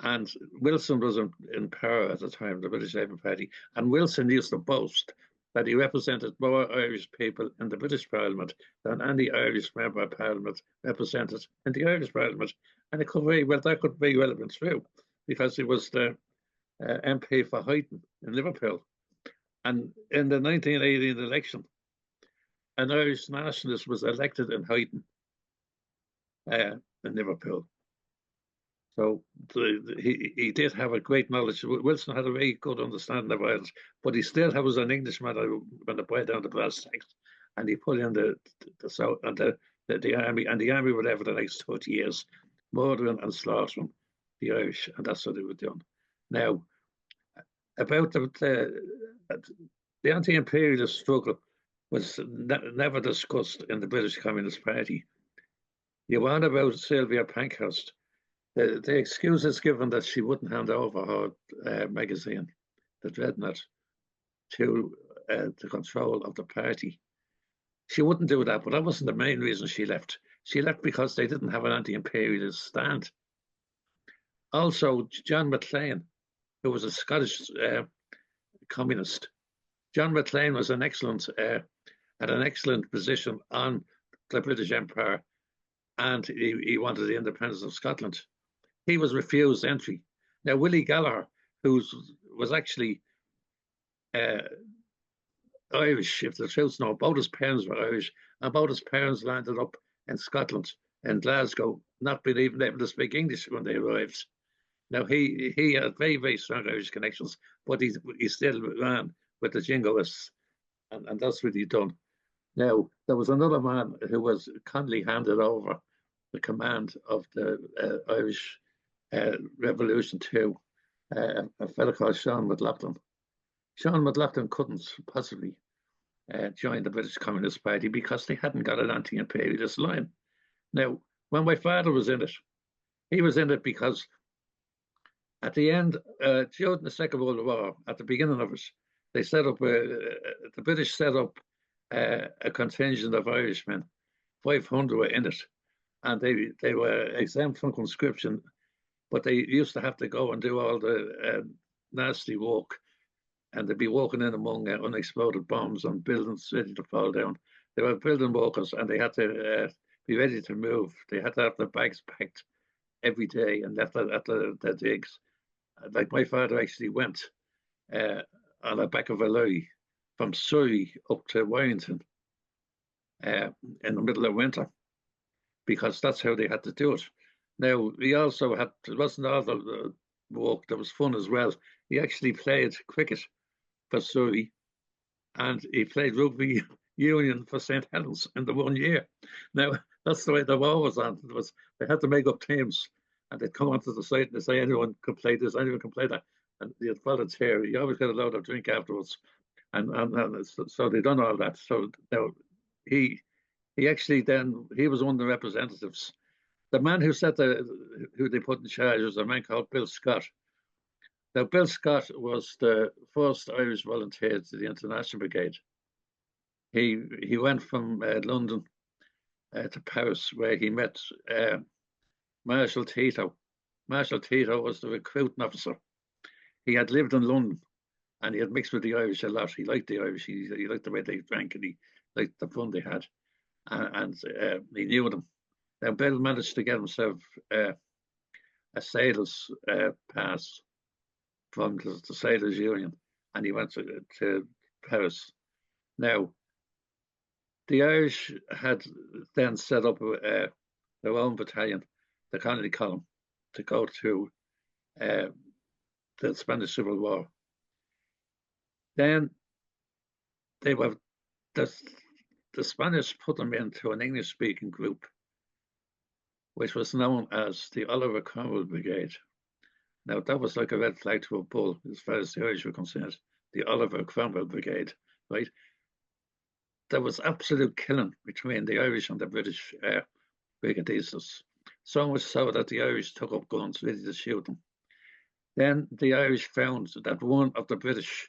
And Wilson was in power at the time, the British Labour Party, and Wilson used to boast that he represented more Irish people in the British Parliament than any Irish member of Parliament represented in the Irish Parliament. And it could very well, that could very well have been true, because he was the MP for Huyton in Liverpool. And in the 1918 election, an Irish nationalist was elected in Huyton, in Liverpool. So he did have a great knowledge. Wilson had a very good understanding of Ireland, but he still was an Englishman when they boiled down the brass tacks, and he put in the South and the army, and the army would have for the next 30 years, murdering and slaughtering the Irish, and that's what they were doing. Now, about the anti-imperialist struggle was never discussed in the British Communist Party. You want about Sylvia Pankhurst. The excuse is given that she wouldn't hand over her magazine, the Dreadnought, to the control of the party. She wouldn't do that, but that wasn't the main reason she left. She left because they didn't have an anti-imperialist stand. Also, John Maclean, who was a Scottish communist, John Maclean was had an excellent position on the British Empire, and he wanted the independence of Scotland. He was refused entry. Now, Willie Gallagher, who was actually Irish, if the truth's known, both his parents were Irish, and both his parents landed up in Scotland, in Glasgow, not being even able to speak English when they arrived. Now, he had very, very strong Irish connections, but he still ran with the jingoists, and that's what he done. Now, there was another man who was kindly handed over the command of the Irish Revolution to a fellow called Sean McLaughlin. Sean McLaughlin couldn't possibly join the British Communist Party because they hadn't got an anti-imperialist line. Now, when my father was in it, he was in it because at the end, during the Second World War, at the beginning of it, they set up, the British set up a contingent of Irishmen. 500 were in it, and they were exempt from conscription, but they used to have to go and do all the nasty work, and they'd be walking in among unexploded bombs on buildings ready to fall down. They were building workers, and they had to be ready to move. They had to have their bags packed every day and left at the digs. Like my father actually went on the back of a lorry from Surrey up to Warrington in the middle of winter, because that's how they had to do it. Now, he also had, it wasn't all the work, there was fun as well. He actually played cricket for Surrey, and he played rugby union for St. Helens in the 1 year. Now, that's the way the war was on. They had to make up teams, and they'd come onto the site and they'd say, anyone can play this, anyone can play that. And you'd volunteer. You always get a load of drink afterwards. And so they done all that. So now he actually then, he was one of the representatives. The man who who they put in charge was a man called Bill Scott. Now, Bill Scott was the first Irish volunteer to the International Brigade. He went from London to Paris, where he met Marshal Tito. Marshal Tito was the recruiting officer. He had lived in London, and he had mixed with the Irish a lot. He liked the Irish. He liked the way they drank, and he liked the fun they had. And he knew them. Now, Bill managed to get himself a sailor's pass from the Sailors Union, and he went to Paris. Now, the Irish had then set up their own battalion, the Connolly Column, to go to the Spanish Civil War. Then the Spanish put them into an English-speaking group, which was known as the Oliver Cromwell Brigade. Now, that was like a red flag to a bull, as far as the Irish were concerned, the Oliver Cromwell Brigade. right? There was absolute killing between the Irish and the British brigadistas. So much so that the Irish took up guns ready to shoot them. Then the Irish found that one of the British,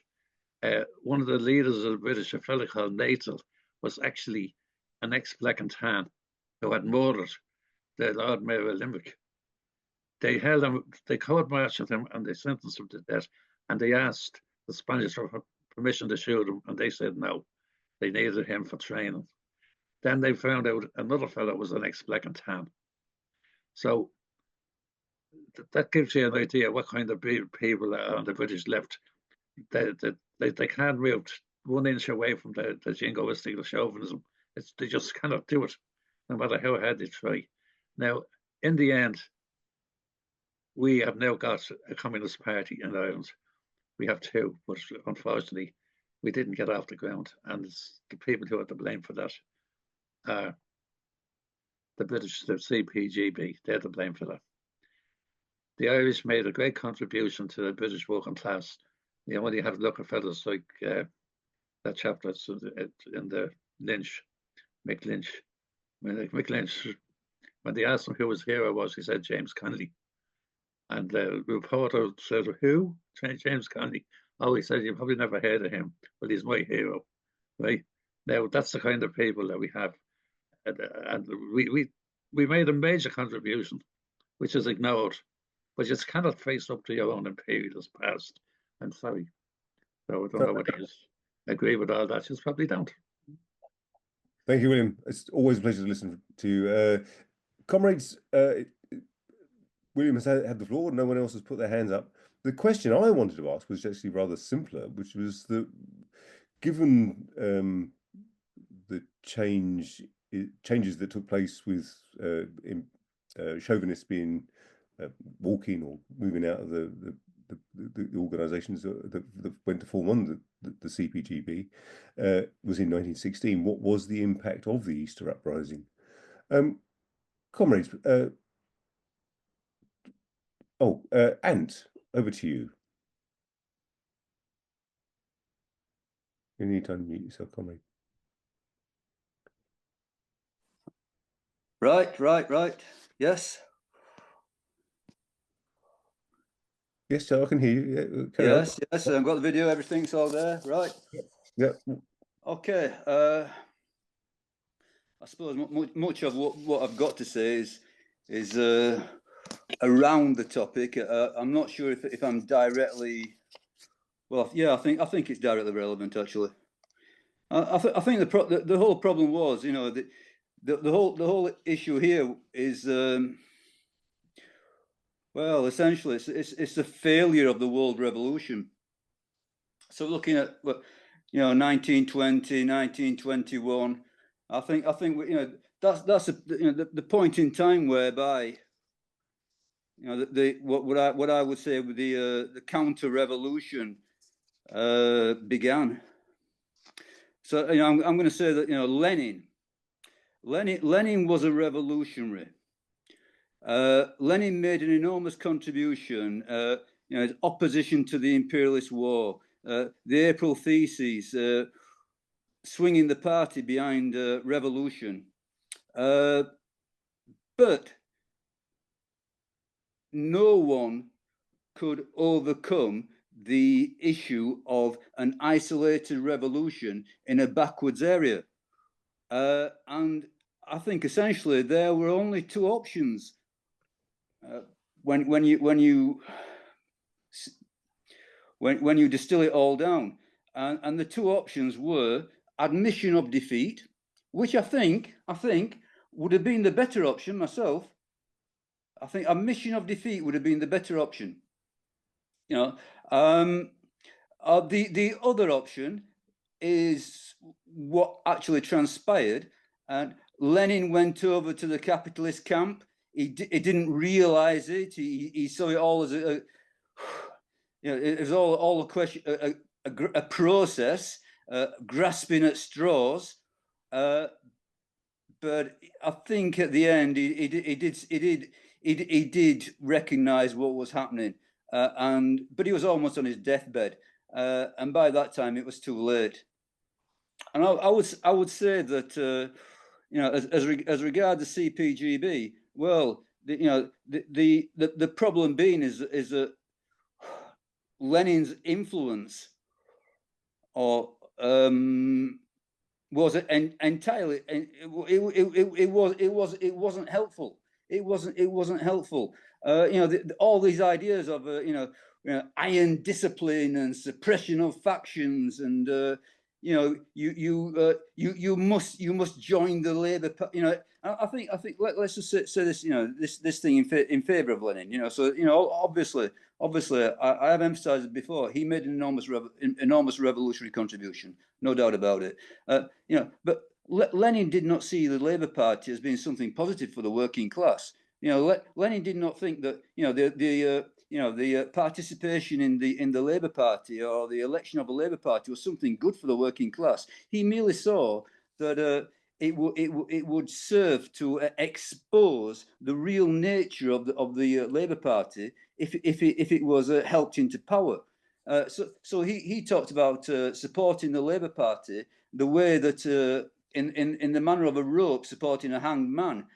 one of the leaders of the British, a fellow called Natal, was actually an ex-Black and Tan who had murdered the Lord Mayor of Limerick. They held him, they court-martialed him, and they sentenced him to death. And they asked the Spanish for permission to shoot him, and they said no. They needed him for training. Then they found out another fellow was an ex-Black and Tan. So that gives you an idea what kind of people are on the British left. They can't move 1 inch away from the jingoistic chauvinism. They just cannot do it, no matter how hard they try. Now, in the end, we have now got a communist party in Ireland. We have two, but unfortunately, we didn't get off the ground. And it's the people who are to blame for that are the British, the CPGB. They're to blame for that. The Irish made a great contribution to the British working class. You know, when you have a look at fellows like that chap that's in the Lynch, Mick Lynch. Mick Lynch, when they asked him who his hero was, he said James Connolly. And the reporter said, who? James Connolly. Oh, he said, you probably never heard of him, but he's my hero, right? Now, that's the kind of people that we have. And we made a major contribution, which is ignored, but you just cannot face up to your own imperialist past. I'm sorry. So I don't know whether you agree with all that. You probably don't. Thank you, William. It's always a pleasure to listen to you. Comrades, William has had the floor. No one else has put their hands up. The question I wanted to ask was actually rather simpler, which was that given the changes that took place with chauvinists being walking or moving out of the organisations that went to form on the CPGB was in 1916. What was the impact of the Easter Uprising? Comrades, Ant, over to you. You need to unmute yourself, comrade. Right. Yes. Yes, sir, I can hear you. Yes. I've got the video, everything's all there, right? Yeah. Okay. I suppose much of what I've got to say is around the topic. I'm not sure if I'm directly. Well, yeah, I think it's directly relevant actually. I think the whole problem was, you know, the whole issue here is. Well, essentially, it's a failure of the world revolution. So looking at 1920, 1921, I think you know that's the point in time whereby what I would say with the counter revolution began. So I'm going to say that Lenin was a revolutionary. Lenin made an enormous contribution, his opposition to the imperialist war, the April Theses, swinging the party behind revolution. But no one could overcome the issue of an isolated revolution in a backwards area. And I think essentially there were only two options. When you distill it all down, and the two options were admission of defeat, which I think would have been the better option myself. I think admission of defeat would have been the better option. The other option is what actually transpired, and Lenin went over to the capitalist camp. He didn't realize it. He saw it all as it was all a question, a process, grasping at straws. But I think at the end he did recognize what was happening, but he was almost on his deathbed, and by that time it was too late. I would say that you know, as regard the CPGB, well, the problem being is that Lenin's influence or was entirely, it wasn't helpful. It wasn't helpful. You know, all these ideas of you know, iron discipline and suppression of factions, and you know, you must join the Labour. You know, I think let's just say this. You know, this thing in favour of Lenin. You know, so you know, obviously, I have emphasised it before. He made an enormous revolutionary contribution, no doubt about it. You know, but Lenin did not see the Labour Party as being something positive for the working class. You know, Lenin did not think that, you know, the participation in the Labour Party or the election of a Labour Party was something good for the working class. He merely saw that it would serve to expose the real nature of the Labour Party if it was helped into power. So he talked about supporting the Labour Party the way that in the manner of a rope supporting a hanged man.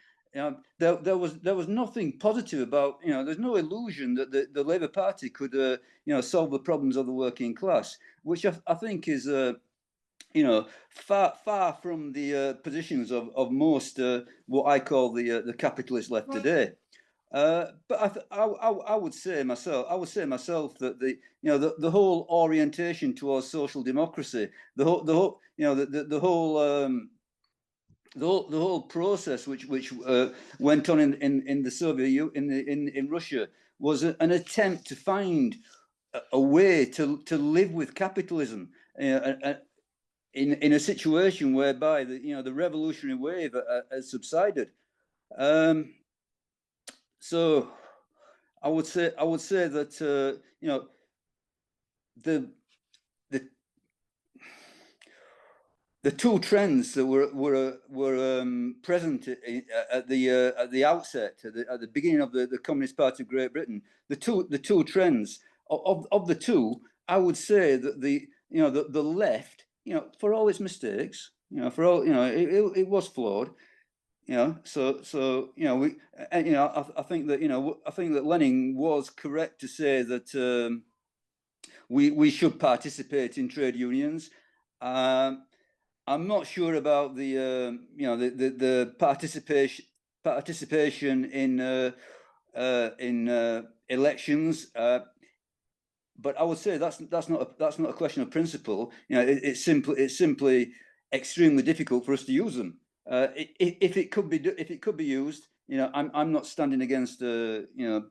There was nothing positive about, you know, there's no illusion that the Labour Party could you know, solve the problems of the working class, which I think is you know, far from the positions of most what I call the capitalist left today. But I would say myself that the, you know, the whole orientation towards social democracy, the whole you know, the whole process which went on in the Soviet in Russia was an attempt to find a way to live with capitalism in a situation whereby the revolutionary wave has subsided. So I would say that you know, the two trends that were present at the outset, at the beginning of the Communist Party of Great Britain, the two trends of the two, I would say that the left, you know, for all its mistakes, you know, for all, you know, it was flawed, you know, so you know, I think that, you know, I think that Lenin was correct to say that we should participate in trade unions. I'm not sure about the you know, the participation in elections, but I would say that's not a question of principle. You know, it's simply extremely difficult for us to use them. If it could be used, you know, I'm not standing against you know,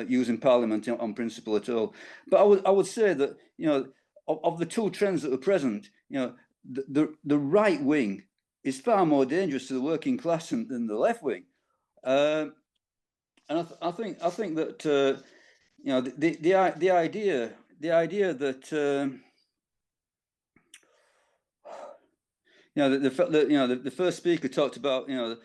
using Parliament on principle at all. But I would say that, you know, of the two trends that are present, you know, the right wing is far more dangerous to the working class than the left wing, and I think that you know, the idea that you know, the first speaker talked about, you know,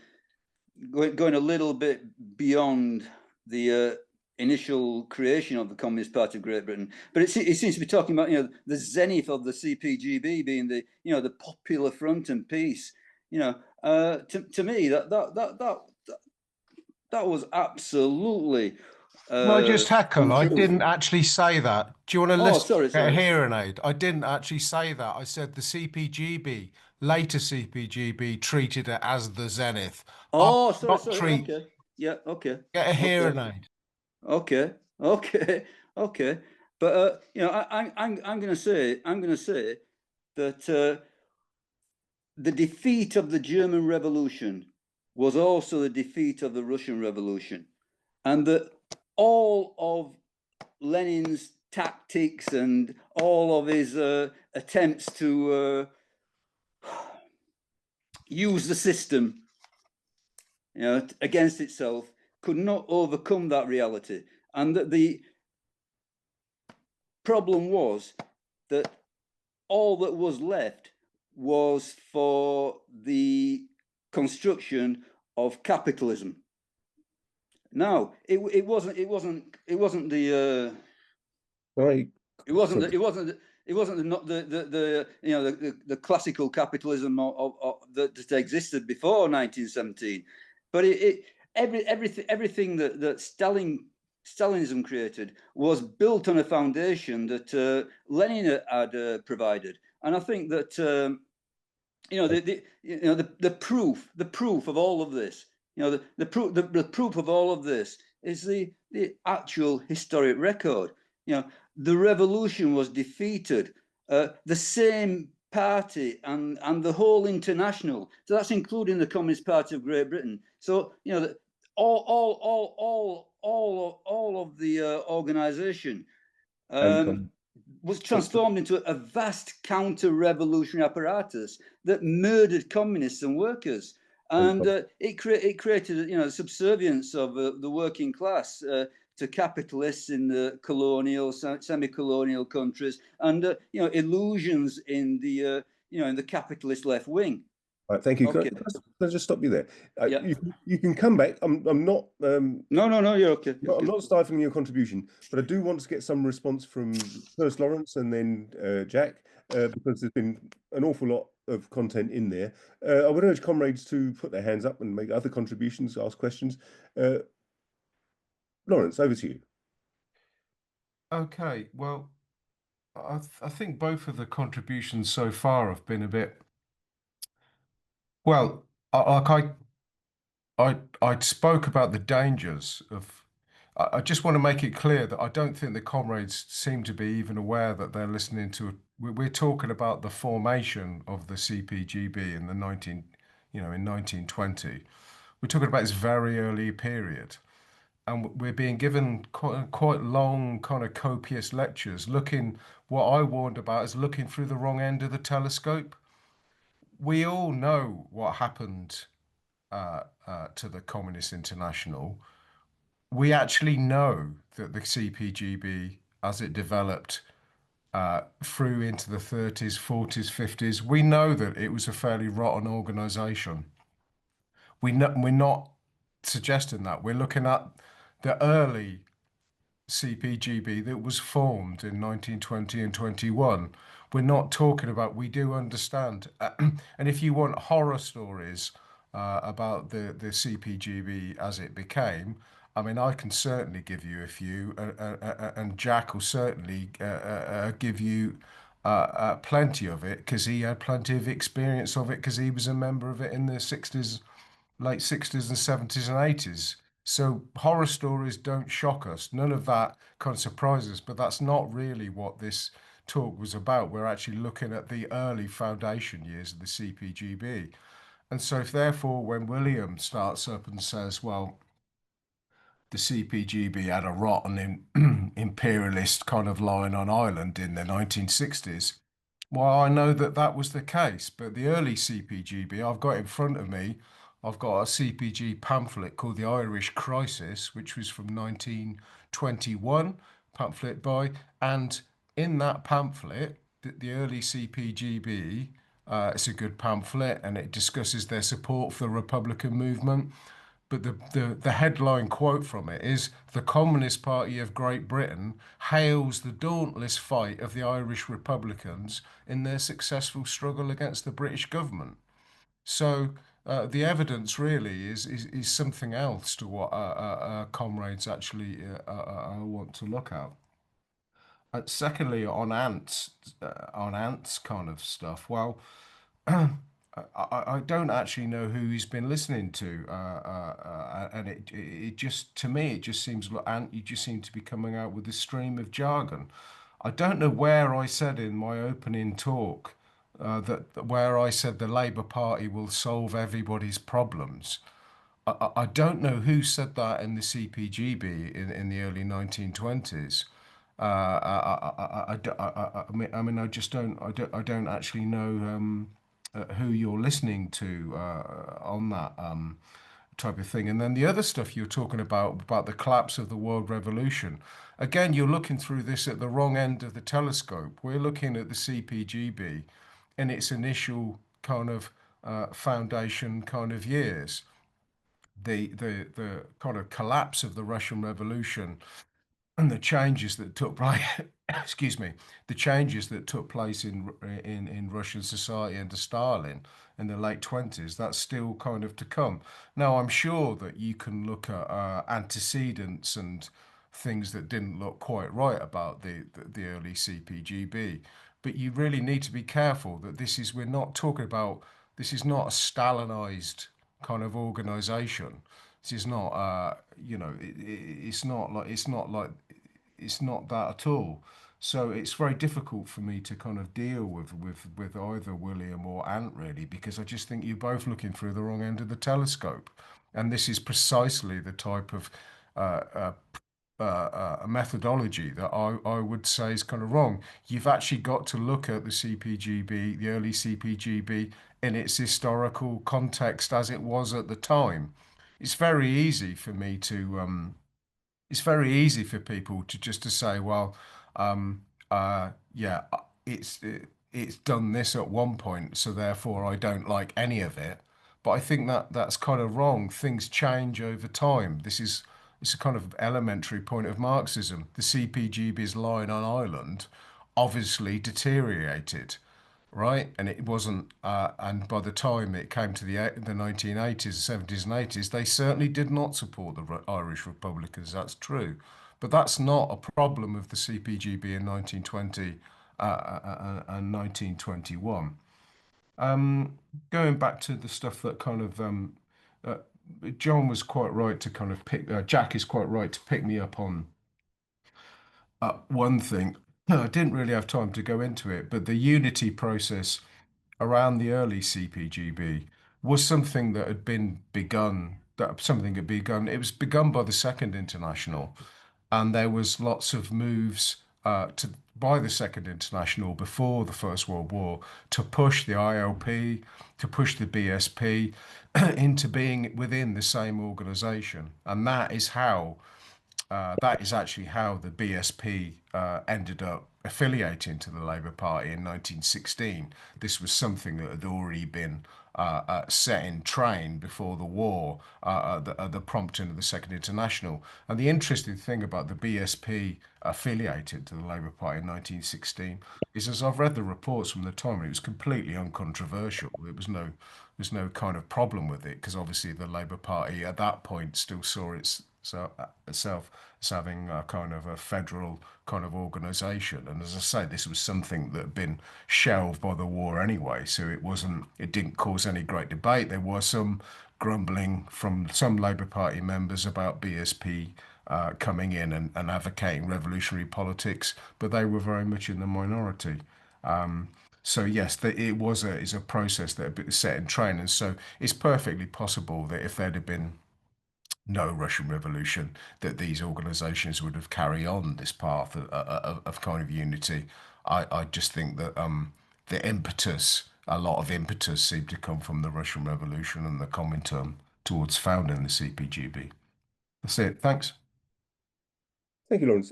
going a little bit beyond the initial creation of the Communist Party of Great Britain, but it seems to be talking about, you know, the zenith of the CPGB being the, you know, the Popular Front and Peace. You know, to me that was absolutely. Can I just heckle? I untrue. didn't actually say that. Do you want to listen? Sorry. Get a hearing aid. I didn't actually say that. I said the CPGB, later CPGB, treated it as the zenith. Sorry. Okay. Yeah. Okay. Get a hearing aid. Okay. But you know, I'm going to say that the defeat of the German Revolution was also the defeat of the Russian Revolution, and that all of Lenin's tactics and all of his attempts to use the system, you know, against itself could not overcome that reality, and that the problem was that all that was left was for the construction of capitalism. Now, it wasn't the it wasn't not the you know the classical capitalism that existed before 1917, but everything that Stalinism created was built on a foundation that Lenin had provided, and I think that the proof of all of this, the proof of all of this is the actual historic record. The revolution was defeated. The same party and the whole international, so that's including the Communist Party of Great Britain. So all of the organization was transformed into a vast counter-revolutionary apparatus that murdered communists and workers, and it created subservience of the working class to capitalists in the colonial, semi-colonial countries, and illusions in the in the capitalist left wing. Right, thank you. Okay. Can I just stop you there? Yeah. You can come back. I'm not. No, you're okay. I'm not stifling your contribution, but I do want to get some response from first Lawrence and then Jack, because there's been an awful lot of content in there. I would urge comrades to put their hands up and make other contributions, ask questions. Lawrence, over to you. Okay, well, I think both of the contributions so far have been a bit, well, I spoke about the dangers of. I just want to make it clear that I don't think the comrades seem to be even aware that they're listening to. We're talking about the formation of the CPGB in the in 1920. We're talking about this very early period, and we're being given quite long, kind of copious lectures. What I warned about is looking through the wrong end of the telescope. We all know what happened to the Communist International. We actually know that the CPGB, as it developed through into the 30s, 40s, 50s, we know that it was a fairly rotten organization. We're not suggesting that. We're looking at the early CPGB that was formed in 1920 and 21. We're not talking about, we do understand. And if you want horror stories about the CPGB as it became, I mean, I can certainly give you a few, and Jack will certainly give you plenty of it, because he had plenty of experience of it, because he was a member of it in the 60s, late 60s and 70s and 80s. So horror stories don't shock us. None of that kind of surprises us, but that's not really what this talk was about. We're actually looking at the early foundation years of the CPGB. And so if therefore when William starts up and says, well, the CPGB had a rotten imperialist kind of line on Ireland in the 1960s, well, I know that that was the case, but the early CPGB, I've got in front of me, I've got a CPG pamphlet called The Irish Crisis, which was from 1921, pamphlet by, and in that pamphlet, the early CPGB, it's a good pamphlet, and it discusses their support for the Republican movement. But the headline quote from it is, "The Communist Party of Great Britain hails the dauntless fight of the Irish Republicans in their successful struggle against the British government." So the evidence really is something else to what comrades actually want to look at. Secondly, on ants kind of stuff, well, I don't actually know who he's been listening to, and it just, to me, it just seems like, Ant, you just seem to be coming out with a stream of jargon. I don't know where I said in my opening talk that where I said the Labour Party will solve everybody's problems. I don't know who said that in the CPGB in the early 1920s. I mean, I just don't. I don't actually know who you're listening to on that type of thing. And then the other stuff you're talking about the collapse of the world revolution. Again, you're looking through this at the wrong end of the telescope. We're looking at the CPGB in its initial kind of foundation kind of years. The kind of collapse of the Russian Revolution and the changes that took place excuse me, the changes that took place in Russian society under Stalin in the late 20s, that's still kind of to come. Now, I'm sure that you can look at antecedents and things that didn't look quite right about the early CPGB, but you really need to be careful that we're not talking about, this is not a Stalinized kind of organization. This is not, it's not that at all. So it's very difficult for me to kind of deal with either William or Ant really, because I just think you're both looking through the wrong end of the telescope. And this is precisely the type of a methodology that I would say is kind of wrong. You've actually got to look at the CPGB, the early CPGB, in its historical context as it was at the time. It's very easy for me to it's very easy for people to just to say, well, yeah, it's done this at one point, so therefore I don't like any of it. But I think that that's kind of wrong. Things change over time. It's a kind of elementary point of Marxism. The CPGB's line on Ireland obviously deteriorated, right? And it wasn't, and by the time it came to the 1980s, 70s, and 80s, they certainly did not support the Irish Republicans. That's true, but that's not a problem of the CPGB in 1920 and 1921. Going back to the stuff that kind of uh, John was quite right to kind of Jack is quite right to pick me up on one thing. I didn't really have time to go into it, but the unity process around the early CPGB was something that had been begun, that something had begun. It was begun by the Second International, and there was lots of moves to by the Second International before the First World War to push the ILP, to push the BSP into being within the same organization, and that is actually how the BSP ended up affiliating to the Labour Party in 1916. This was something that had already been set in train before the war, at the prompting of the Second International. And the interesting thing about the BSP affiliated to the Labour Party in 1916 is, as I've read the reports from the time, it was completely uncontroversial. There's no kind of problem with it, because obviously the Labour Party at that point still saw itself as having a kind of a federal kind of organisation. And as I say, this was something that had been shelved by the war anyway, so it didn't cause any great debate. There was some grumbling from some Labour Party members about BSP coming in and advocating revolutionary politics, but they were very much in the minority. So yes, is a process that had been set in train, and so it's perfectly possible that if there'd have been no Russian Revolution, that these organizations would have carried on this path of kind of unity. I just think that a lot of impetus seemed to come from the Russian Revolution and the Comintern towards founding the CPGB. That's it. Thanks. Thank you, Lawrence.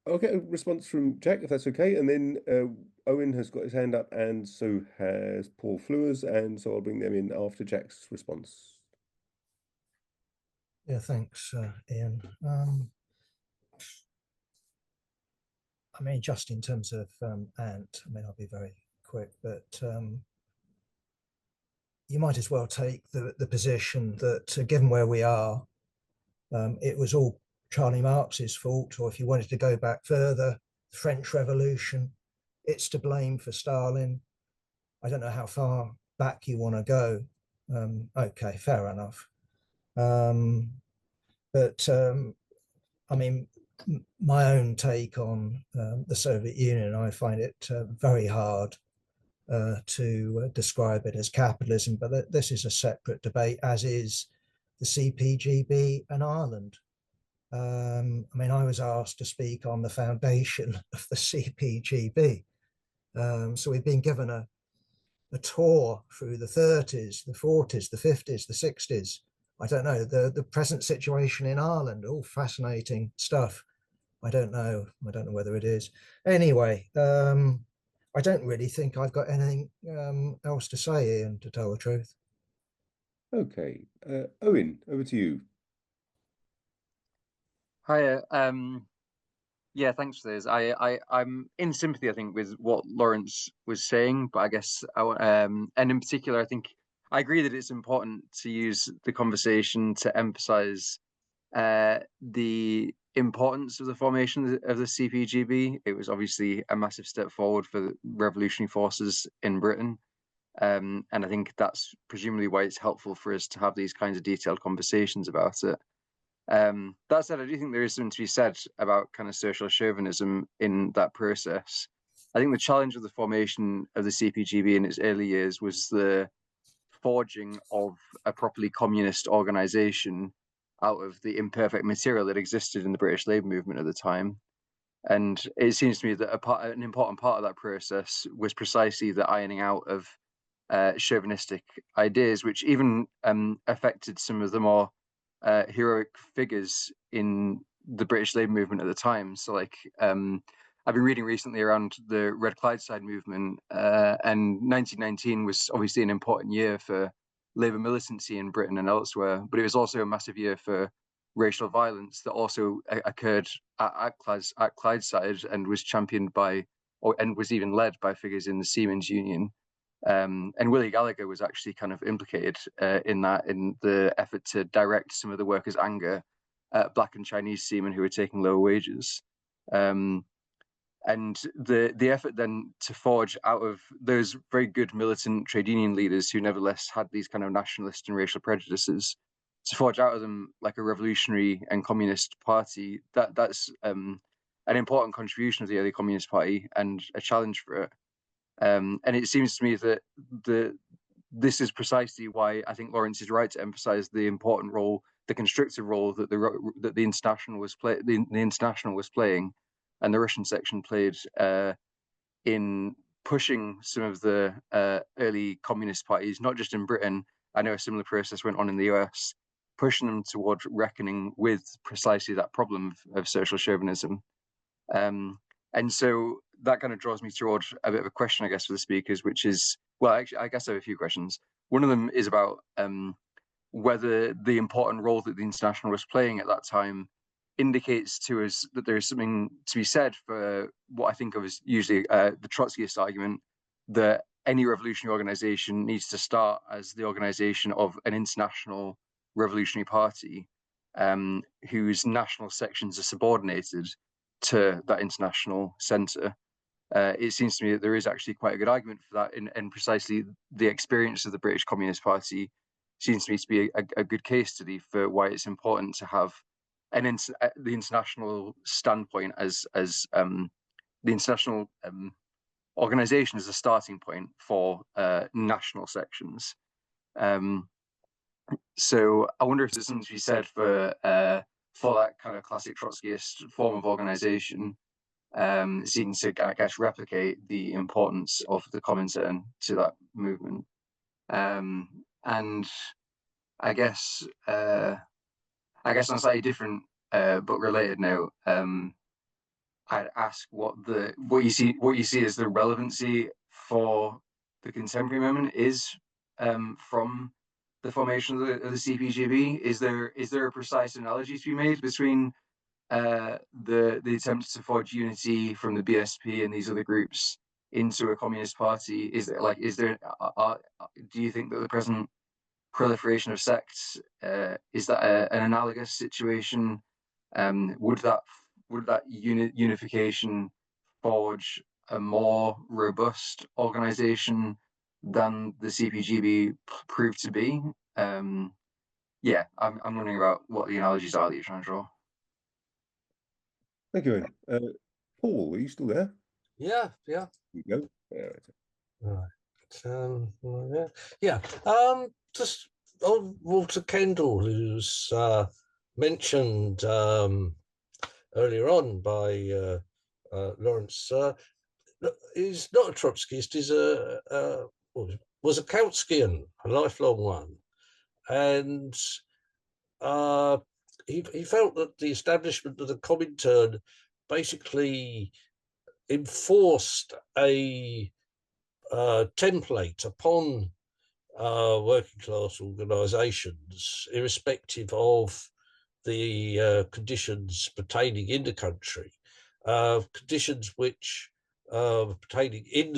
I'll get a response from Jack, if that's okay, and then Owen has got his hand up, and so has Paul Fleurs, and so I'll bring them in after Jack's response. Yeah, thanks, Ian. I mean, just in terms of Ant, I mean, I'll be very quick, but you might as well take the position that given where we are, it was all Charlie Marx's fault, or if you wanted to go back further, the French Revolution, it's to blame for Stalin. I don't know how far back you want to go. Okay, fair enough. But I mean, my own take on the Soviet Union, I find it very hard to describe it as capitalism, but this is a separate debate, as is the CPGB and Ireland. I mean, I was asked to speak on the foundation of the CPGB. So we've been given a tour through the 30s, the 40s, the 50s, the 60s. I don't know, the present situation in Ireland, all fascinating stuff. I don't know whether it is. Anyway, I don't really think I've got anything else to say, Ian, to tell the truth. Okay, Owen, over to you. Hiya. Yeah, thanks for those. I'm in sympathy, I think, with what Lawrence was saying, but I guess and in particular, I think I agree that it's important to use the conversation to emphasize the importance of the formation of the CPGB. It was obviously a massive step forward for the revolutionary forces in Britain. And I think that's presumably why it's helpful for us to have these kinds of detailed conversations about it. That said, I do think there is something to be said about kind of social chauvinism in that process. I think the challenge of the formation of the CPGB in its early years was the forging of a properly communist organization out of the imperfect material that existed in the British Labour movement at the time. And it seems to me that an important part of that process was precisely the ironing out of chauvinistic ideas, which even affected some of the more heroic figures in the British Labour movement at the time. So, like, I've been reading recently around the Red Clydeside movement, and 1919 was obviously an important year for Labour militancy in Britain and elsewhere, but it was also a massive year for racial violence that also occurred at Clydeside and was championed by, and was even led by figures in the Seamen's Union. And Willie Gallagher was actually kind of implicated in the effort to direct some of the workers' anger at Black and Chinese seamen who were taking lower wages. And the effort then to forge out of those very good militant trade union leaders who nevertheless had these kind of nationalist and racial prejudices, to forge out of them like a revolutionary and communist party, that's an important contribution of the early Communist Party and a challenge for it. And it seems to me that this is precisely why I think Lawrence is right to emphasize the important role, the constructive role that the International was playing, and the Russian section played in pushing some of the early communist parties, not just in Britain. I know a similar process went on in the US, pushing them toward reckoning with precisely that problem of social chauvinism. And so that kind of draws me toward a bit of a question, I guess, for the speakers, which is, well, actually, I guess I have a few questions. One of them is about whether the important role that the International was playing at that time indicates to us that there is something to be said for what I think of as usually the Trotskyist argument, that any revolutionary organization needs to start as the organization of an international revolutionary party whose national sections are subordinated to that international center. It seems to me that there is actually quite a good argument for that, and precisely the experience of the British Communist Party seems to me to be a good case study for why it's important to have the international standpoint as the international organization as a starting point for national sections. So I wonder if there's something to be said for that kind of classic Trotskyist form of organization, seeking to, I guess, replicate the importance of the Comintern to that movement. And I guess on a slightly different but related note, I'd ask what you see as the relevancy for the contemporary moment is from the formation of the CPGB. Is there a precise analogy to be made between the attempts to forge unity from the BSP and these other groups into a communist party? Do you think that the present proliferation of sects is that an analogous situation? Would that unification forge a more robust organization than the CPGB proved to be? Yeah, I'm wondering about what the analogies are that you're trying to draw. Thank you, Owen. Paul, are you still there? Yeah. Here you go. Just old Walter Kendall, who's mentioned earlier on by Lawrence. He's not a Trotskyist. He's was a Kautskian, a lifelong one, and he felt that the establishment of the Comintern basically enforced a template upon working class organisations, irrespective of the conditions pertaining in the country. conditions which pertaining in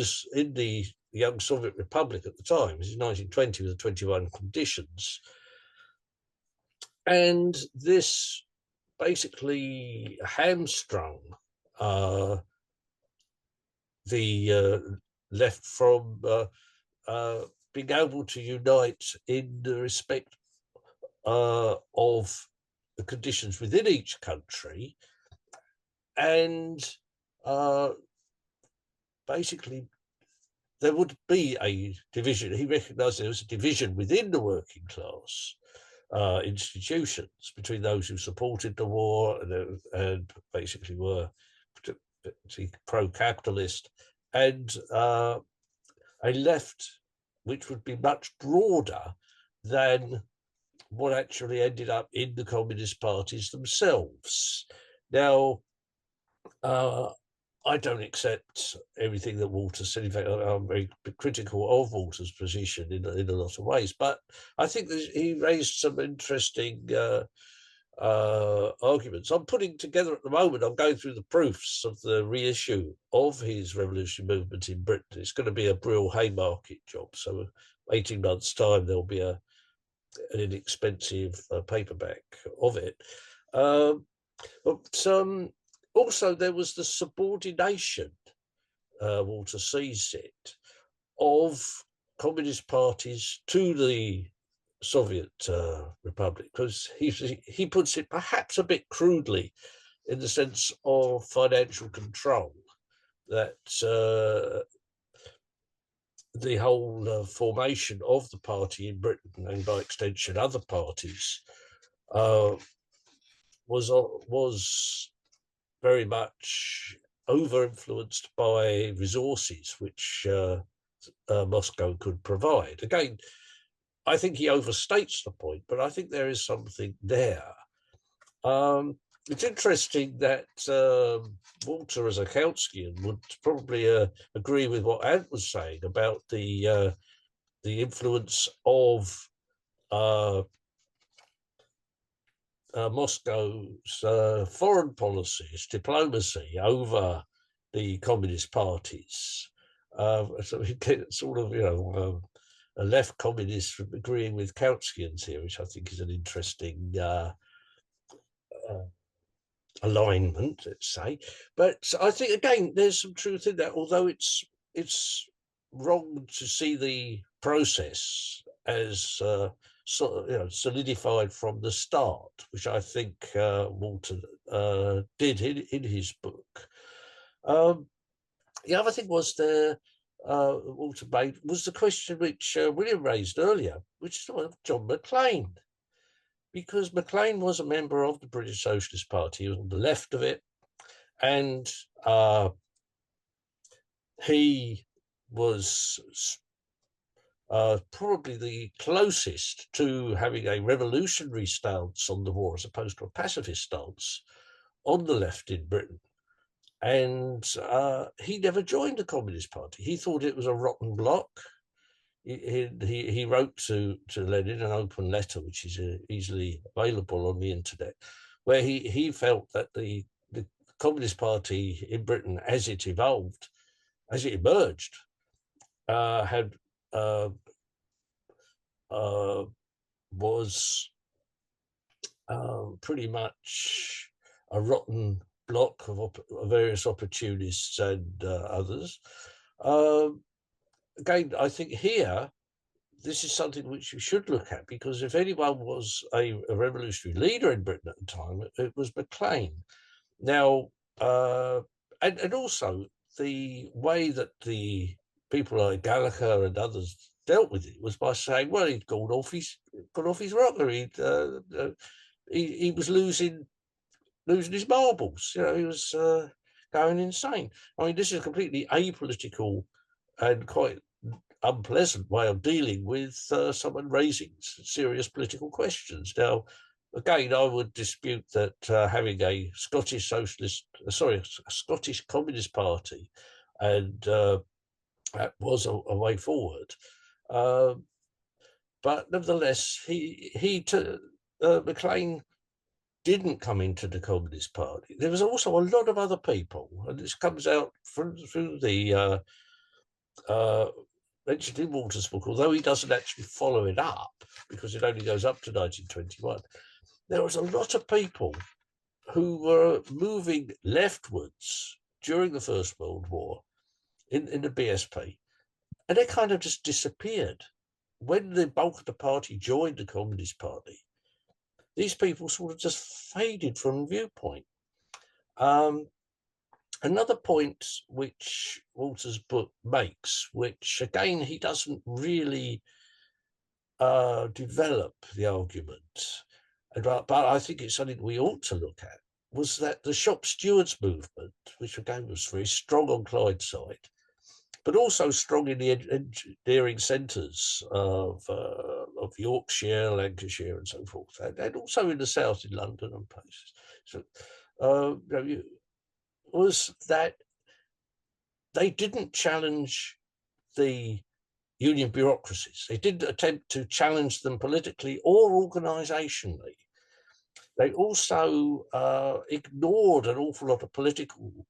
the young Soviet Republic at the time. This is 1920 with the 21 conditions. And this basically hamstrung the left from being able to unite in the respect of the conditions within each country, and basically there would be a division. He recognised there was a division within the working class institutions between those who supported the war and basically were pro-capitalist, and a left which would be much broader than what actually ended up in the communist parties themselves. Now, I don't accept everything that Walter said. In fact, I'm very critical of Walter's position in a lot of ways, but I think that he raised some interesting arguments. I'm putting together at the moment, I'm going through the proofs of the reissue of his revolutionary movement in Britain. It's going to be a Brill Haymarket job. So 18 months' time, there'll be an inexpensive paperback of it. But also there was the subordination, Walter sees it, of communist parties to the Soviet Republic, because he puts it perhaps a bit crudely in the sense of financial control, that the whole formation of the party in Britain, and by extension other parties, was very much over-influenced by resources which Moscow could provide. Again, I think he overstates the point, but I think there is something there. It's interesting that Walter, as a Kautsky, would probably agree with what Ant was saying about the influence of Moscow's foreign policies, diplomacy over the communist parties. So we get sort of, a left communist agreeing with Kautskians here, which I think is an interesting alignment, let's say. But I think, again, there's some truth in that, although it's wrong to see the process as solidified from the start, which I think Walter did in his book. The other thing was Walter made was the question which William raised earlier, which is the one of John Maclean, because Maclean was a member of the British Socialist Party. He was on the left of it, and he was probably the closest to having a revolutionary stance on the war as opposed to a pacifist stance on the left in Britain. And he never joined the Communist Party. He thought it was a rotten bloc. He wrote to Lenin an open letter, which is easily available on the internet, where he felt that the Communist Party in Britain, as it evolved, as it emerged, had was pretty much a rotten block of various opportunists and others. Again, I think here, this is something which you should look at, because if anyone was a revolutionary leader in Britain at the time, it was Maclean. Now, and also the way that the people like Gallagher and others dealt with it was by saying, well, he'd gone off his rocker. He was losing his marbles. He was going insane. I mean, this is a completely apolitical and quite unpleasant way of dealing with someone raising serious political questions. Now, again, I would dispute that having a Scottish Communist Party, and that was a way forward. But nevertheless, Maclean didn't come into the Communist Party, there was also a lot of other people, and this comes out through the mentioned in Walter's book, although he doesn't actually follow it up because it only goes up to 1921. There was a lot of people who were moving leftwards during the First World War in the BSP, and they kind of just disappeared. When the bulk of the party joined the Communist Party, these people sort of just faded from viewpoint. Another point which Walter's book makes, which again he doesn't really develop the argument, but I think it's something we ought to look at, was that the shop stewards movement, which again was very strong on Clydeside, but also strong in the engineering centres of Yorkshire, Lancashire, and so forth, and also in the south in London and places. So, was that they didn't challenge the union bureaucracies. They didn't attempt to challenge them politically or organisationally. They also ignored an awful lot of political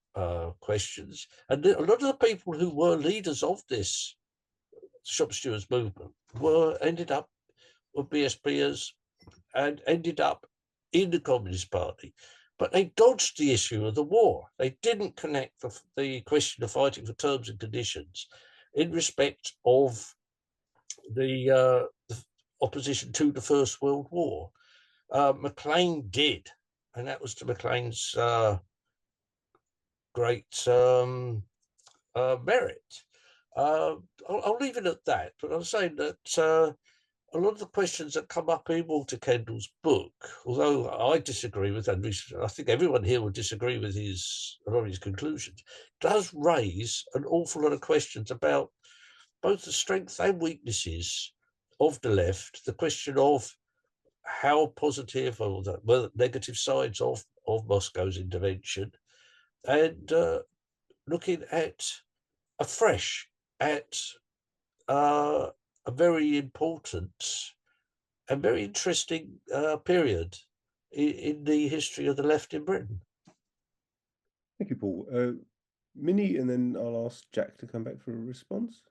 questions. And a lot of the people who were leaders of this shop stewards movement ended up with BSPers and ended up in the Communist Party. But they dodged the issue of the war. They didn't connect the question of fighting for terms and conditions in respect of the opposition to the First World War. Maclean did, and that was to Maclean's great merit. I'll leave it at that, but I'm saying that a lot of the questions that come up in Walter Kendall's book, although I disagree with, and I think everyone here would disagree with a lot of his conclusions, does raise an awful lot of questions about both the strengths and weaknesses of the left, the question of how positive or the negative sides of Moscow's intervention, and looking at afresh at a very important and very interesting period in the history of the left in Britain. Thank you, Paul. Minnie, and then I'll ask Jack to come back for a response.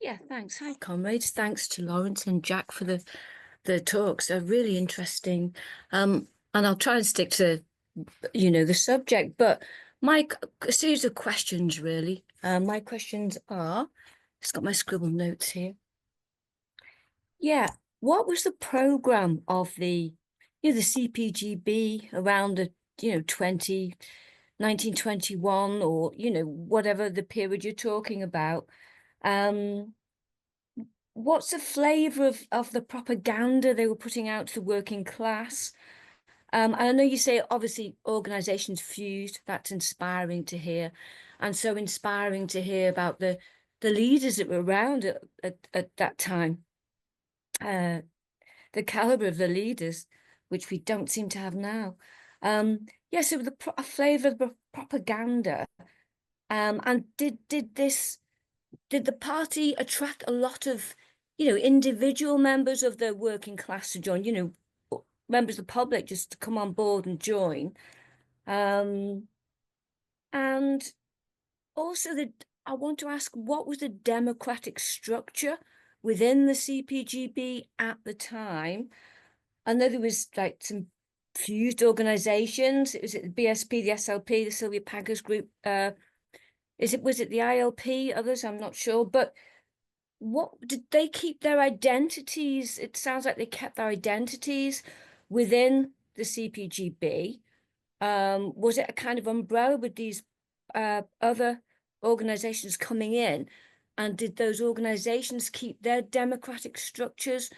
Yeah, thanks. Hi, comrades. Thanks to Lawrence and Jack for the talks. They're really interesting. And I'll try and stick to, the subject, but a series of questions, really. My questions are, just got my scribble notes here. Yeah, what was the program of the CPGB around the, 1921 or, whatever the period you're talking about? What's the flavour of the propaganda they were putting out to the working class? And I know you say, obviously, organisations fused. That's inspiring to hear. And so inspiring to hear about the leaders that were around at that time. The calibre of the leaders, which we don't seem to have now. So a flavour of the propaganda. And did the party attract a lot of, individual members of the working class to join, members of the public just to come on board and join? And also I want to ask, what was the democratic structure within the CPGB at the time? I know there was like some fused organizations. Was it the BSP, the SLP, the Sylvia Paggers group? Was it the ILP, others? I'm not sure. But what did they keep their identities? It sounds like they kept their identities within the CPGB. Was it a kind of umbrella with these other organizations coming in? And did those organizations keep their democratic structures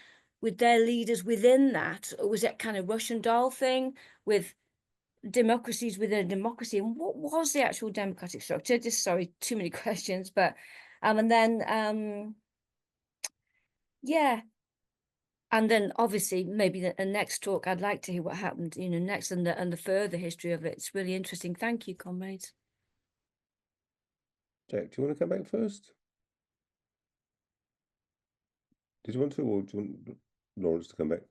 with their leaders within that? Or was it kind of Russian doll thing with democracies within a democracy? And what was the actual democratic structure? Just sorry, too many questions, but and then yeah. And then obviously maybe the next talk, I'd like to hear what happened, next and the further history of it. It's really interesting. Thank you, comrades. Jack, do you want to come back first? Did you want to, or do you want Lawrence to come back?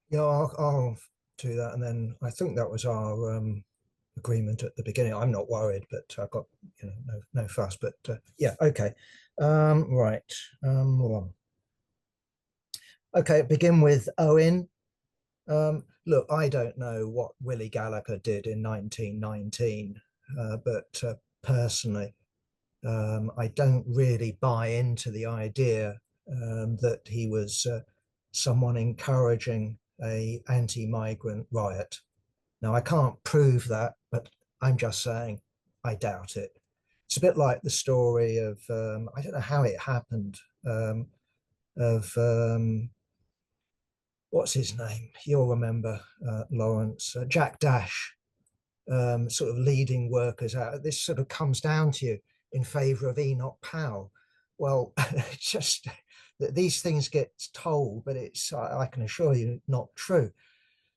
Yeah, I'll do that, and then I think that was our agreement at the beginning. I'm not worried, but I've got no fuss. But yeah, okay, right. Hold on. Okay, begin with Owen. Look, I don't know what Willie Gallagher did in 1919, but personally, I don't really buy into the idea that he was someone encouraging a anti-migrant riot. Now, I can't prove that, but I'm just saying I doubt it. It's a bit like the story of, I don't know how it happened, of what's his name? You'll remember, Lawrence, Jack Dash, sort of leading workers out. This sort of comes down to you in favor of Enoch Powell. Well, it's just that these things get told, but it's, I can assure you, not true.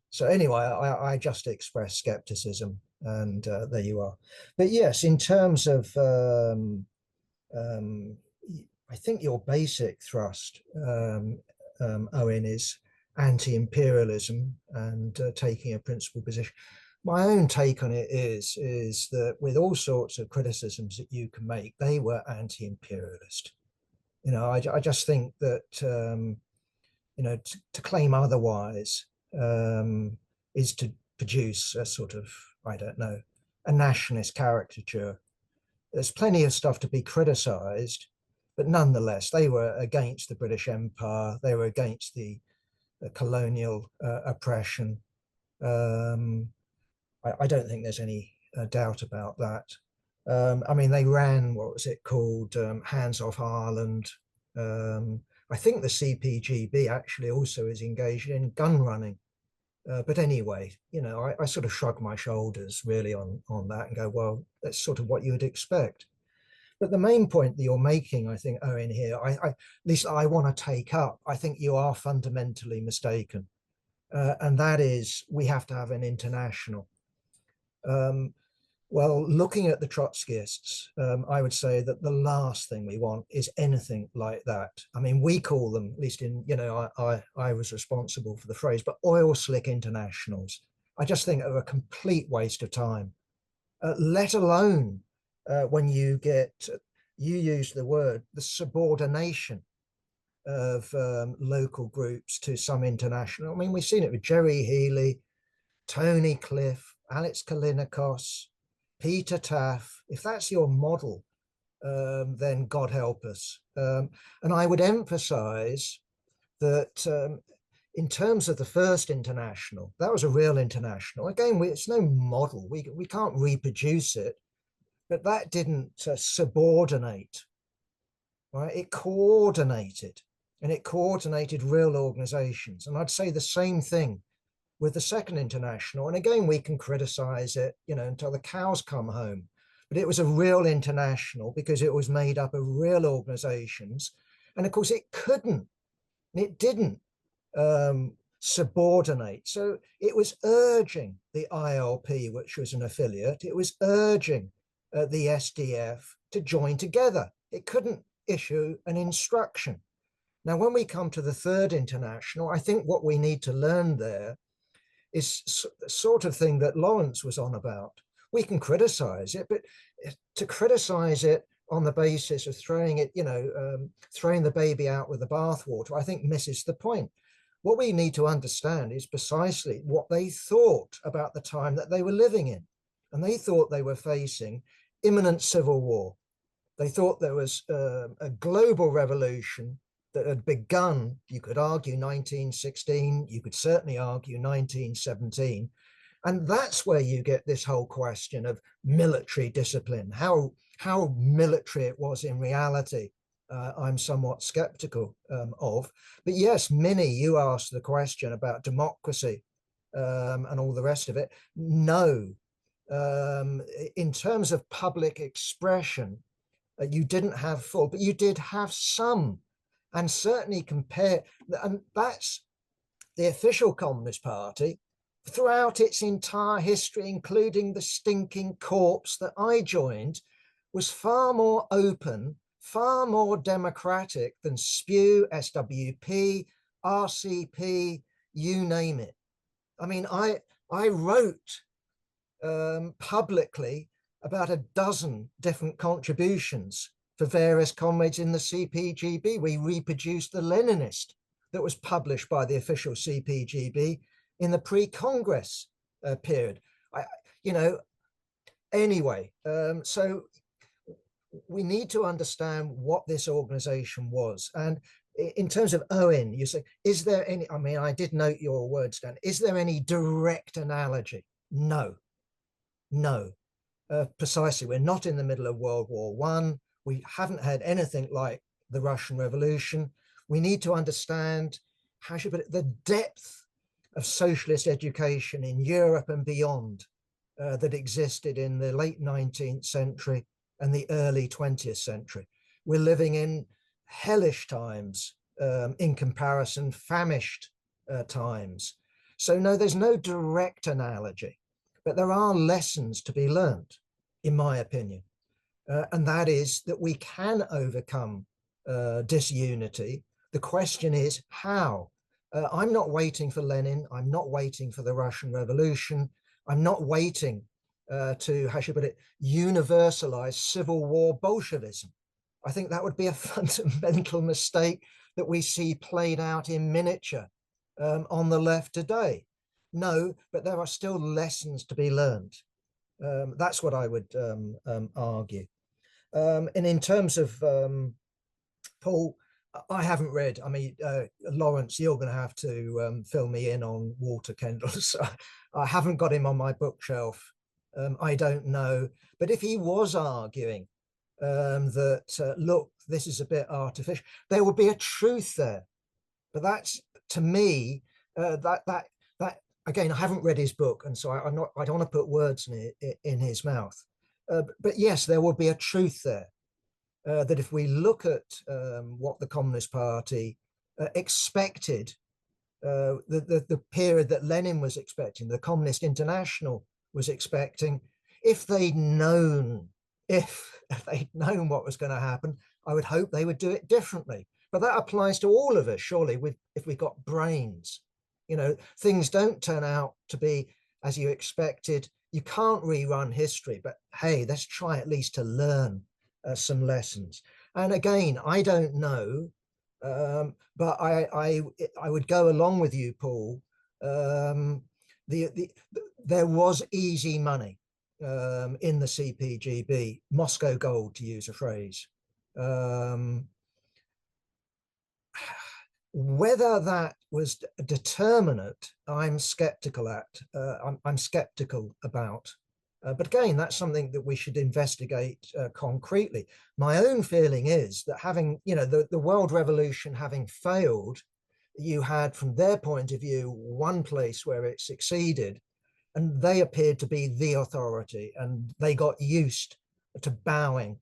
So anyway, I just express skepticism, and there you are. But yes, in terms of, I think your basic thrust, Owen, is anti-imperialism and taking a principled position. My own take on it is that with all sorts of criticisms that you can make, they were anti-imperialist. I just think that to claim otherwise is to produce a sort of, I don't know, a nationalist caricature. There's plenty of stuff to be criticized, but nonetheless, they were against the British Empire. They were against the colonial oppression. I don't think there's any doubt about that. I mean, they ran, what was it called, Hands Off Ireland. I think the CPGB actually also is engaged in gun running. But anyway, I sort of shrug my shoulders really on that and go, well, that's sort of what you would expect. But the main point that you're making, I think, Owen, here, at least I want to take up, I think you are fundamentally mistaken. And that is, we have to have an international. Well, looking at the Trotskyists, I would say that the last thing we want is anything like that. I mean, we call them, at least I was responsible for the phrase, but oil slick internationals. I just think are a complete waste of time, let alone when you use the word, the subordination of local groups to some international. I mean, we've seen it with Jerry Healy, Tony Cliff, Alex Kalinikos, Peter Taff. If that's your model, then God help us. And I would emphasize that in terms of the first international, that was a real international. Again, it's no model. We can't reproduce it, but that didn't subordinate, right? It coordinated, and it coordinated real organizations. And I'd say the same thing with the second international. And again, we can criticize it, until the cows come home. But it was a real international because it was made up of real organizations. And of course, it couldn't, it didn't subordinate. So it was urging the ILP, which was an affiliate, it was urging the SDF to join together. It couldn't issue an instruction. Now, when we come to the third international, I think what we need to learn there is the sort of thing that Lawrence was on about. We can criticize it, but to criticize it on the basis of throwing the baby out with the bathwater, I think misses the point. What we need to understand is precisely what they thought about the time that they were living in. And they thought they were facing imminent civil war. They thought there was a global revolution that had begun, you could argue 1916, you could certainly argue 1917. And that's where you get this whole question of military discipline, how military it was in reality. I'm somewhat skeptical of. But yes, Minnie, you asked the question about democracy and all the rest of it. No, in terms of public expression, you didn't have full, but you did have some. And certainly compare, and that's the official Communist Party throughout its entire history, including the stinking corpse that I joined, was far more open, far more democratic than SPEW, SWP, RCP, you name it. I mean, I wrote publicly about a dozen different contributions for various comrades in the CPGB. We reproduced the Leninist that was published by the official CPGB in the pre-Congress period. Anyway, so we need to understand what this organization was. And in terms of Owen, you say, is there any, I mean, I did note your words, Dan, is there any direct analogy? No, no. Precisely, we're not in the middle of World War I. We haven't had anything like the Russian Revolution. We need to understand, how should I put it, the depth of socialist education in Europe and beyond that existed in the late 19th century and the early 20th century. We're living in hellish times, in comparison, famished times. So no, there's no direct analogy. But there are lessons to be learned, in my opinion. And that is that we can overcome disunity. The question is how? I'm not waiting for Lenin. I'm not waiting for the Russian Revolution. I'm not waiting to, how should I put it, universalize civil war Bolshevism. I think that would be a fundamental mistake that we see played out in miniature on the left today. No, but there are still lessons to be learned. That's what I would argue. And in terms of Paul, I haven't read. I mean, Lawrence, you're going to have to fill me in on Walter Kendall's. I haven't got him on my bookshelf. I don't know. But if he was arguing that, look, this is a bit artificial, there would be a truth there. But that's, to me, that again, I haven't read his book, and so I don't want to put words in his mouth. But yes, there will be a truth there. That if we look at what the Communist Party expected, the period that Lenin was expecting, the Communist International was expecting, if they'd known what was going to happen, I would hope they would do it differently. But that applies to all of us, surely, if we've got brains. You know, things don't turn out to be as you expected. You can't rerun history, but hey, let's try at least to learn some lessons. And again, I don't know, but I would go along with you, Paul. There was easy money in the CPGB, Moscow gold, to use a phrase. Whether that was determinate, I'm skeptical I'm skeptical about. But again, that's something that we should investigate concretely. My own feeling is that having, the world revolution having failed, you had, from their point of view, one place where it succeeded, and they appeared to be the authority, and they got used to bowing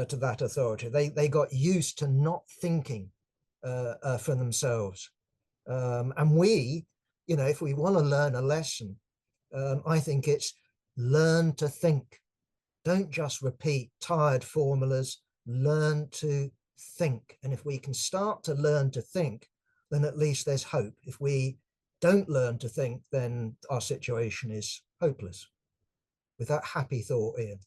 to that authority. They got used to not thinking for themselves. And we, if we want to learn a lesson, I think it's learn to think. Don't just repeat tired formulas, learn to think. And if we can start to learn to think, then at least there's hope. If we don't learn to think, then our situation is hopeless. With that happy thought, Ian.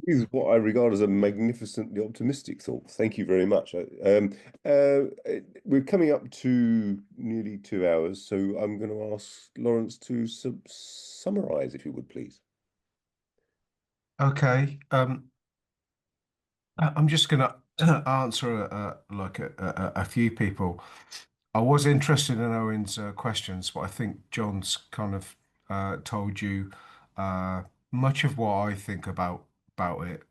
Is what I regard as a magnificently optimistic thought. Thank you very much. We're coming up to nearly 2 hours, so I'm going to ask Lawrence to summarize, if you would, please. Okay. I'm just going to answer a few people. I was interested in Owen's questions, but I think John's kind of told you much of what I think about it.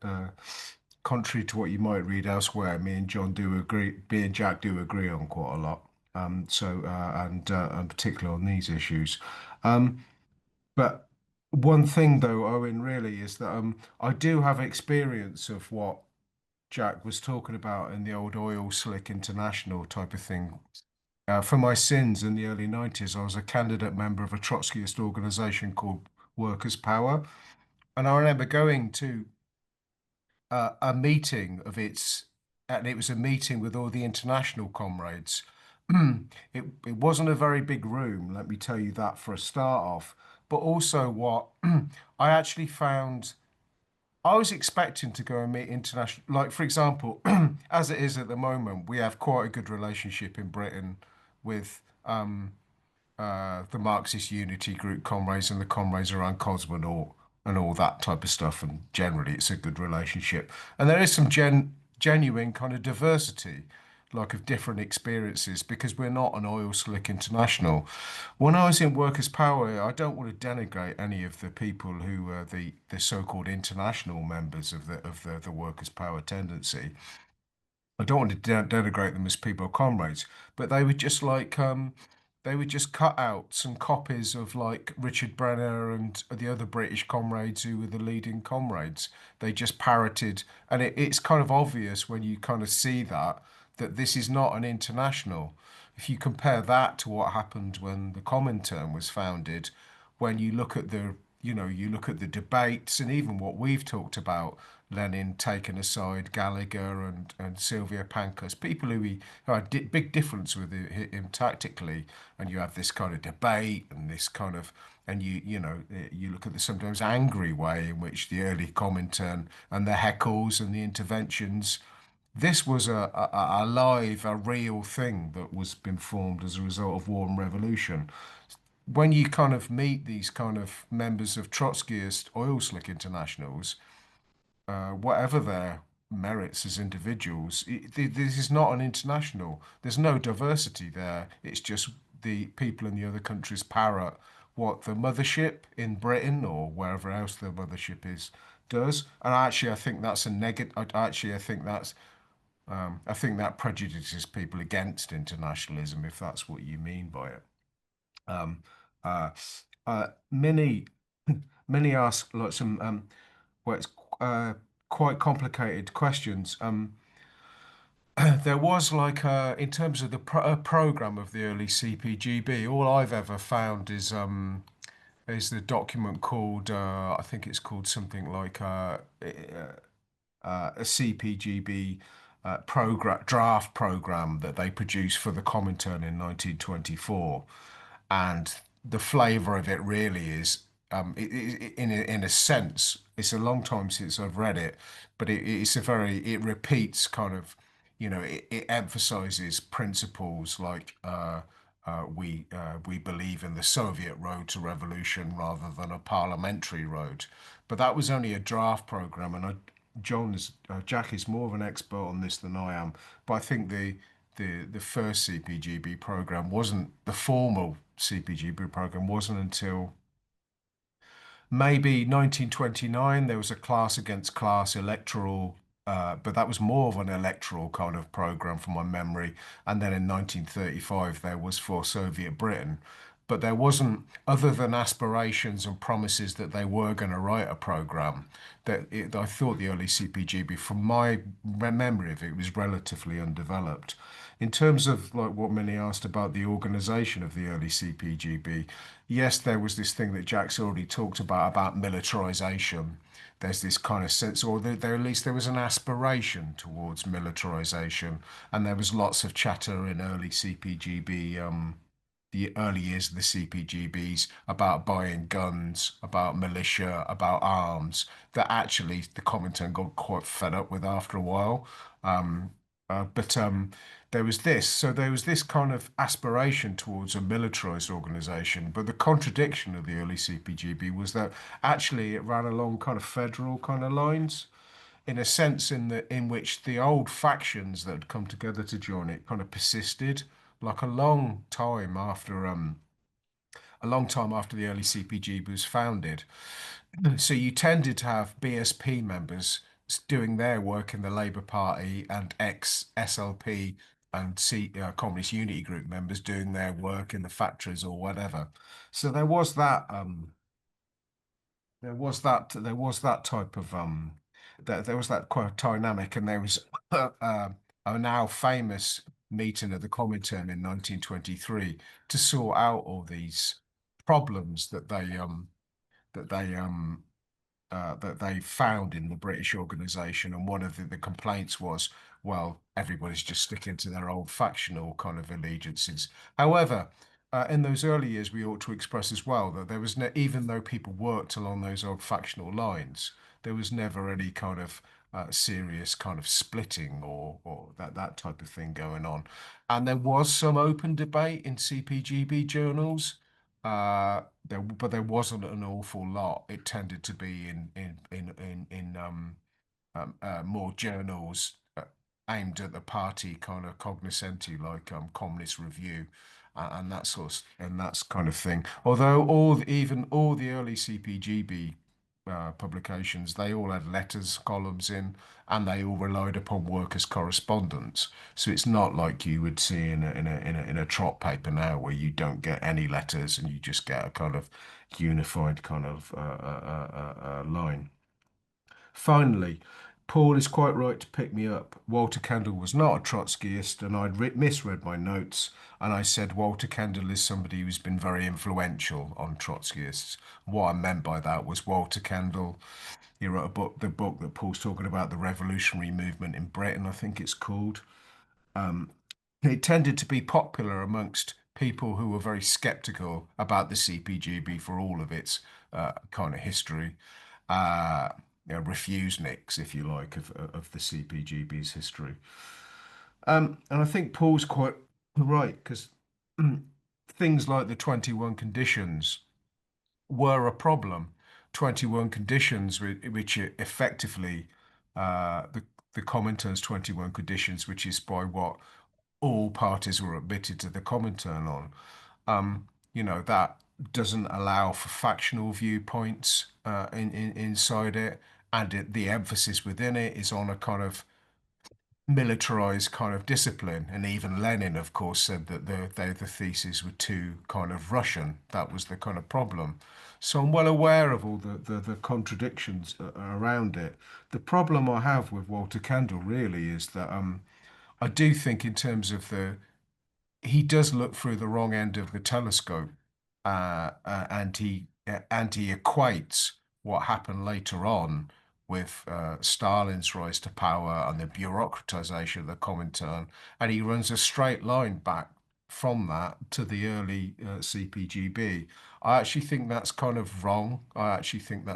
Contrary to what you might read elsewhere, me and Jack do agree on quite a lot. And particularly on these issues. But one thing though, Owen, really is that I do have experience of what Jack was talking about in the old oil slick international type of thing. For my sins in the early 90s, I was a candidate member of a Trotskyist organization called Workers' Power. And I remember going to a meeting of and it was a meeting with all the international comrades. it wasn't a very big room, let me tell you that for a start off. But also what I actually found, I was expecting to go and meet international, like for example, as it is at the moment, we have quite a good relationship in Britain with the Marxist Unity Group comrades and the comrades around Cosmonaut and all that type of stuff. And generally, it's a good relationship. And there is some genuine kind of diversity, like of different experiences, because we're not an oil slick international. When I was in Workers' Power, I don't want to denigrate any of the people who are the so-called international members of the Workers' Power tendency. I don't want to denigrate them as people or comrades, but they were just like they were just cutouts and copies of like Richard Brenner and the other British comrades who were the leading comrades. They just parroted, and it's kind of obvious when you kind of see that this is not an international. If you compare that to what happened when the Comintern was founded, when you look at you look at the debates and even what we've talked about, Lenin taken aside, Gallagher and Sylvia Pankhurst, people who had big difference with him tactically, and you have this kind of debate and this kind of, and you look at the sometimes angry way in which the early Comintern and the heckles and the interventions. This was a live, a real thing that was been formed as a result of war and revolution. When you kind of meet these kind of members of Trotskyist oil slick internationals, whatever their merits as individuals, this is not an international. There's no diversity there. It's just the people in the other countries parrot what the mothership in Britain or wherever else the mothership is does. And actually, I think that's a negative. Actually, I think that prejudices people against internationalism, if that's what you mean by it. Um, uh, many many ask like some well, it's quite complicated questions. There was like in terms of the program of the early CPGB, all I've ever found is the document called I think it's called something like a CPGB program draft program that they produced for the Comintern in 1924, and the flavour of it really is, in a sense, it's a long time since I've read it, but it repeats kind of, it emphasises principles like we believe in the Soviet road to revolution rather than a parliamentary road. But that was only a draft program, and Jack is more of an expert on this than I am. But I think the first CPGB program wasn't the formal CPGB program wasn't until maybe 1929. There was a class against class electoral, but that was more of an electoral kind of program from my memory. And then in 1935, there was for Soviet Britain. But there wasn't, other than aspirations and promises that they were going to write a program, I thought the early CPGB, from my memory of it, was relatively undeveloped. In terms of like what many asked about the organization of the early CPGB, yes, there was this thing that Jack's already talked about militarization. There's this kind of sense, or there at least there was an aspiration towards militarization, and there was lots of chatter in early CPGB, the early years of the CPGBs, about buying guns, about militia, about arms, that actually the Comintern got quite fed up with after a while. But there was this kind of aspiration towards a militarized organization. But the contradiction of the early CPGB was that actually it ran along kind of federal kind of lines, in a sense in which the old factions that had come together to join it kind of persisted, like a long time after the early CPG was founded. So you tended to have BSP members doing their work in the Labour Party, and ex-SLP and Communist Unity Group members doing their work in the factories or whatever. So there was that type of there was that quite dynamic, and there was a now famous meeting of the Comintern in 1923 to sort out all these problems that they that they found in the British organisation, and one of the complaints was, well, everybody's just sticking to their old factional kind of allegiances. However, in those early years, we ought to express as well that there was even though people worked along those old factional lines, there was never any kind of serious kind of splitting or that type of thing going on. And there was some open debate in CPGB journals, but there wasn't an awful lot. It tended to be in more journals aimed at the party kind of cognoscenti, like Communist Review and that's kind of thing. Although even all the early CPGB publications, they all had letters columns in, and they all relied upon workers' correspondence. So it's not like you would see in a trot paper now, where you don't get any letters and you just get a kind of unified kind of line. Finally, Paul is quite right to pick me up. Walter Kendall was not a Trotskyist, and I'd misread my notes, and I said Walter Kendall is somebody who's been very influential on Trotskyists. What I meant by that was Walter Kendall. He wrote the book that Paul's talking about, the revolutionary movement in Britain, I think it's called. It tended to be popular amongst people who were very skeptical about the CPGB for all of its kind of history. Refusenicks, if you like, of the CPGB's history. And I think Paul's quite right, because things like the 21 conditions were a problem. 21 conditions, which are effectively the Comintern's 21 conditions, which is by what all parties were admitted to the Comintern on. That doesn't allow for factional viewpoints inside it, and the emphasis within it is on a kind of militarized kind of discipline. And even Lenin, of course, said that the theses were too kind of Russian. That was the kind of problem. So I'm well aware of all the contradictions around it. The problem I have with Walter Kendall really is that I do think in terms of he does look through the wrong end of the telescope, and he equates what happened later on with Stalin's rise to power and the bureaucratization of the Comintern, and he runs a straight line back from that to the early CPGB. I actually think that's kind of wrong. I actually think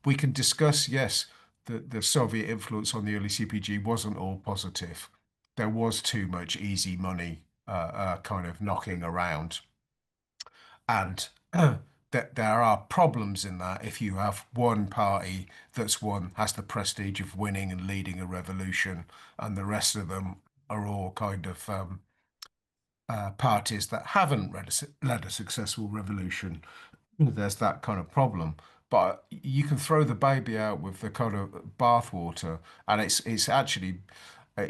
we can discuss, yes, the Soviet influence on the early CPG wasn't all positive. There was too much easy money kind of knocking around. And that there are problems in that if you have one party has the prestige of winning and leading a revolution, and the rest of them are all kind of parties that haven't led a successful revolution. There's that kind of problem. But you can throw the baby out with the kind of bathwater, and it's actually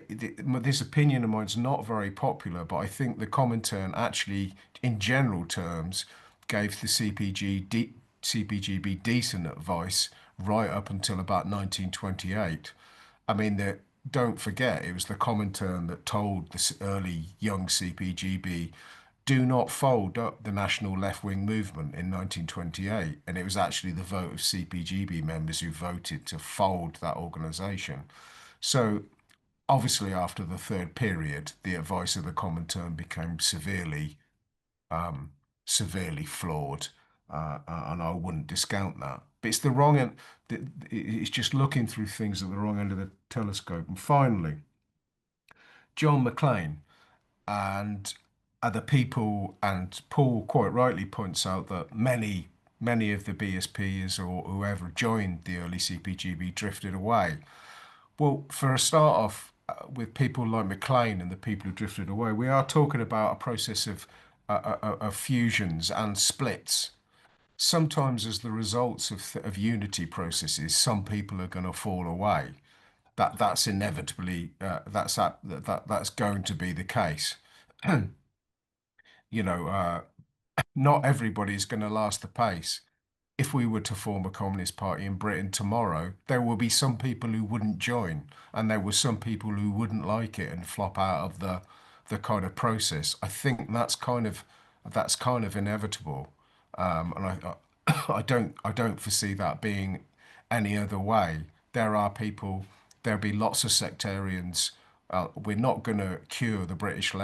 this opinion of mine is not very popular, but I think the Comintern actually, in general terms, gave the CPGB decent advice right up until about 1928. I mean, don't forget, it was the Comintern that told the early young CPGB, do not fold up the national left-wing movement in 1928. And it was actually the vote of CPGB members who voted to fold that organisation. So obviously, after the third period, the advice of the Comintern became severely flawed, and I wouldn't discount that. But it's the wrong end. It's just looking through things at the wrong end of the telescope. And finally, John McLean and other people, and Paul quite rightly points out that many of the BSPs or whoever joined the early CPGB drifted away. Well, for a start off, with people like McLean and the people who drifted away, we are talking about a process of fusions and splits. Sometimes, as the results of unity processes, some people are going to fall away. That's inevitably that's going to be the case. Not everybody's going to last the pace. If we were to form a Communist Party in Britain tomorrow, there will be some people who wouldn't join, and there were some people who wouldn't like it and flop out of the kind of process. I think that's kind of inevitable, and I don't foresee that being any other way. There'll be lots of sectarians. We're not going to cure the British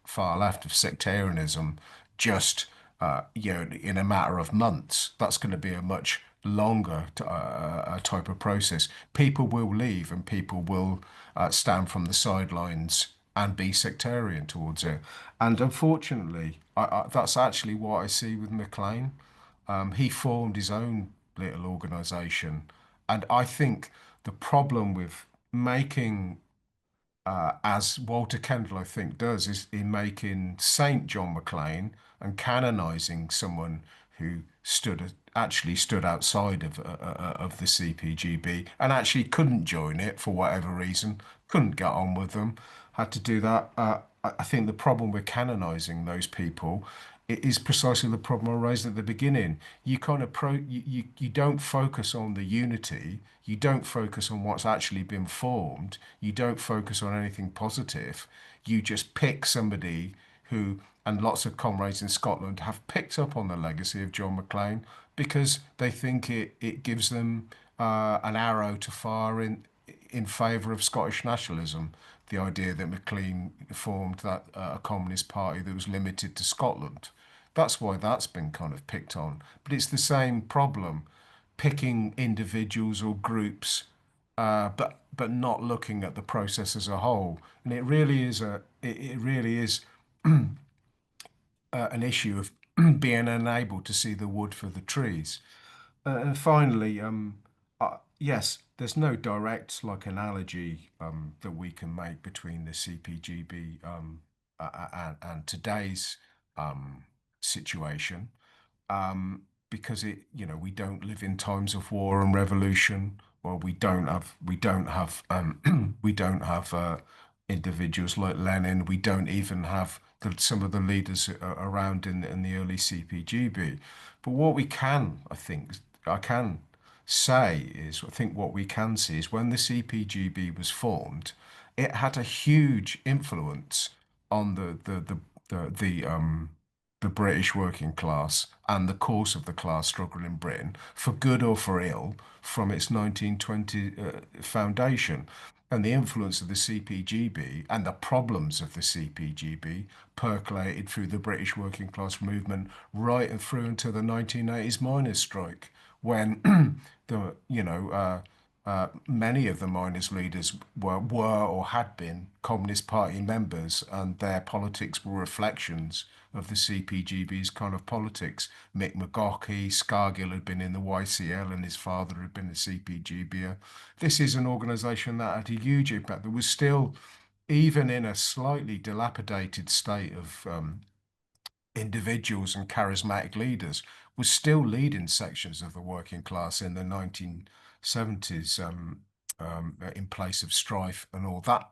far left of sectarianism just in a matter of months. That's going to be a much longer type of process. People will leave and people will stand from the sidelines and be sectarian towards it. And unfortunately, that's actually what I see with McLean. He formed his own little organisation, and I think the problem with making as Walter Kendall, I think, does, is in making Saint John McLean and canonizing someone who actually stood outside of the CPGB and actually couldn't join it for whatever reason, couldn't get on with them, had to do that. I think the problem with canonizing those people is precisely the problem I raised at the beginning. You kind of you don't focus on the unity, you don't focus on what's actually been formed, you don't focus on anything positive. You just pick somebody who, and lots of comrades in Scotland have picked up on the legacy of John McLean because they think it gives them an arrow to fire in favour of Scottish nationalism. The idea that McLean formed that a communist party that was limited to Scotland. That's why that's been kind of picked on. But it's the same problem, picking individuals or groups, but not looking at the process as a whole. And it really is an issue of being unable to see the wood for the trees. And finally, yes, there's no direct analogy that we can make between the CPGB and today's situation, because we don't live in times of war and revolution. Well, we don't have we don't have individuals like Lenin. We don't even have some of the leaders around in the early CPGB. But what we can, I can say is, I think what we can see is when the CPGB was formed, it had a huge influence on the British working class and the course of the class struggle in Britain, for good or for ill, from its 1920 foundation. And the influence of the CPGB and the problems of the CPGB percolated through the British working class movement right and through until the 1980s miners' strike, when many of the miners' leaders were or had been Communist Party members, and their politics were reflections of the CPGB's kind of politics. Mick McGaughey, Scargill had been in the YCL, and his father had been a CPGB. This is an organisation that had a huge impact. There was still, even in a slightly dilapidated state of individuals and charismatic leaders, was still leading sections of the working class in the 1970s, in place of strife and all that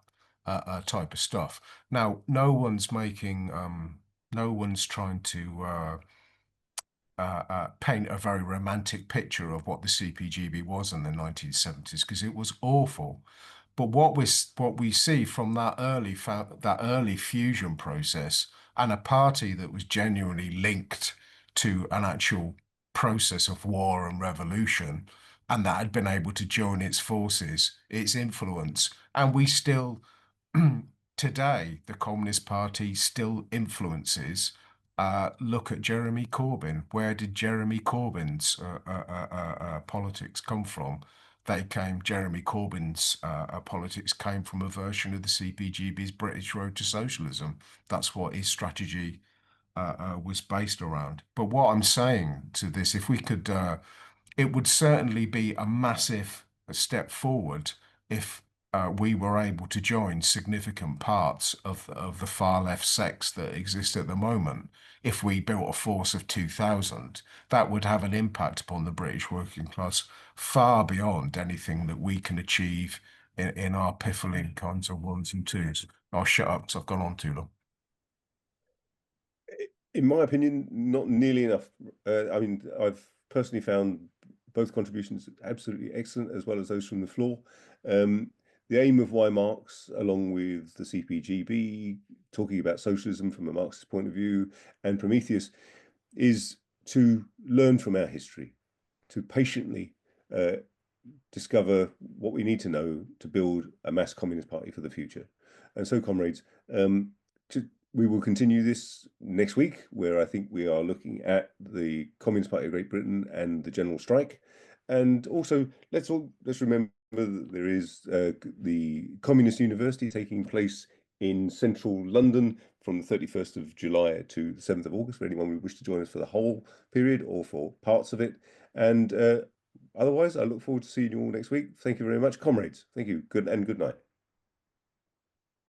type of stuff. Now, no one's trying to paint a very romantic picture of what the CPGB was in the 1970s, because it was awful. But what we see from that early fusion process, and a party that was genuinely linked to an actual process of war and revolution, and that had been able to join its forces, its influence, and we still today, the Communist Party still influences. Look at Jeremy Corbyn. Where did Jeremy Corbyn's politics come from? Jeremy Corbyn's politics came from a version of the CPGB's British Road to Socialism. That's what his strategy was based around. But what I'm saying to this, if we could, it would certainly be a massive step forward if we were able to join significant parts of the far left sects that exist at the moment. If we built a force of 2,000, that would have an impact upon the British working class far beyond anything that we can achieve in our piffling kinds of ones and twos. I'll shut up because I've gone on too long. In my opinion, not nearly enough. I mean, I've personally found both contributions absolutely excellent, as well as those from the floor. The aim of Why Marx, along with the CPGB, talking about socialism from a Marxist point of view, and Prometheus, is to learn from our history, to patiently discover what we need to know to build a mass communist party for the future. And so, comrades, we will continue this next week, where I think we are looking at the Communist Party of Great Britain and the general strike. And also, let's remember that there is the Communist University taking place in central London from the 31st of July to the 7th of August, for anyone who wish to join us for the whole period or for parts of it. And otherwise, I look forward to seeing you all next week. Thank you very much, comrades. Thank you. Good night.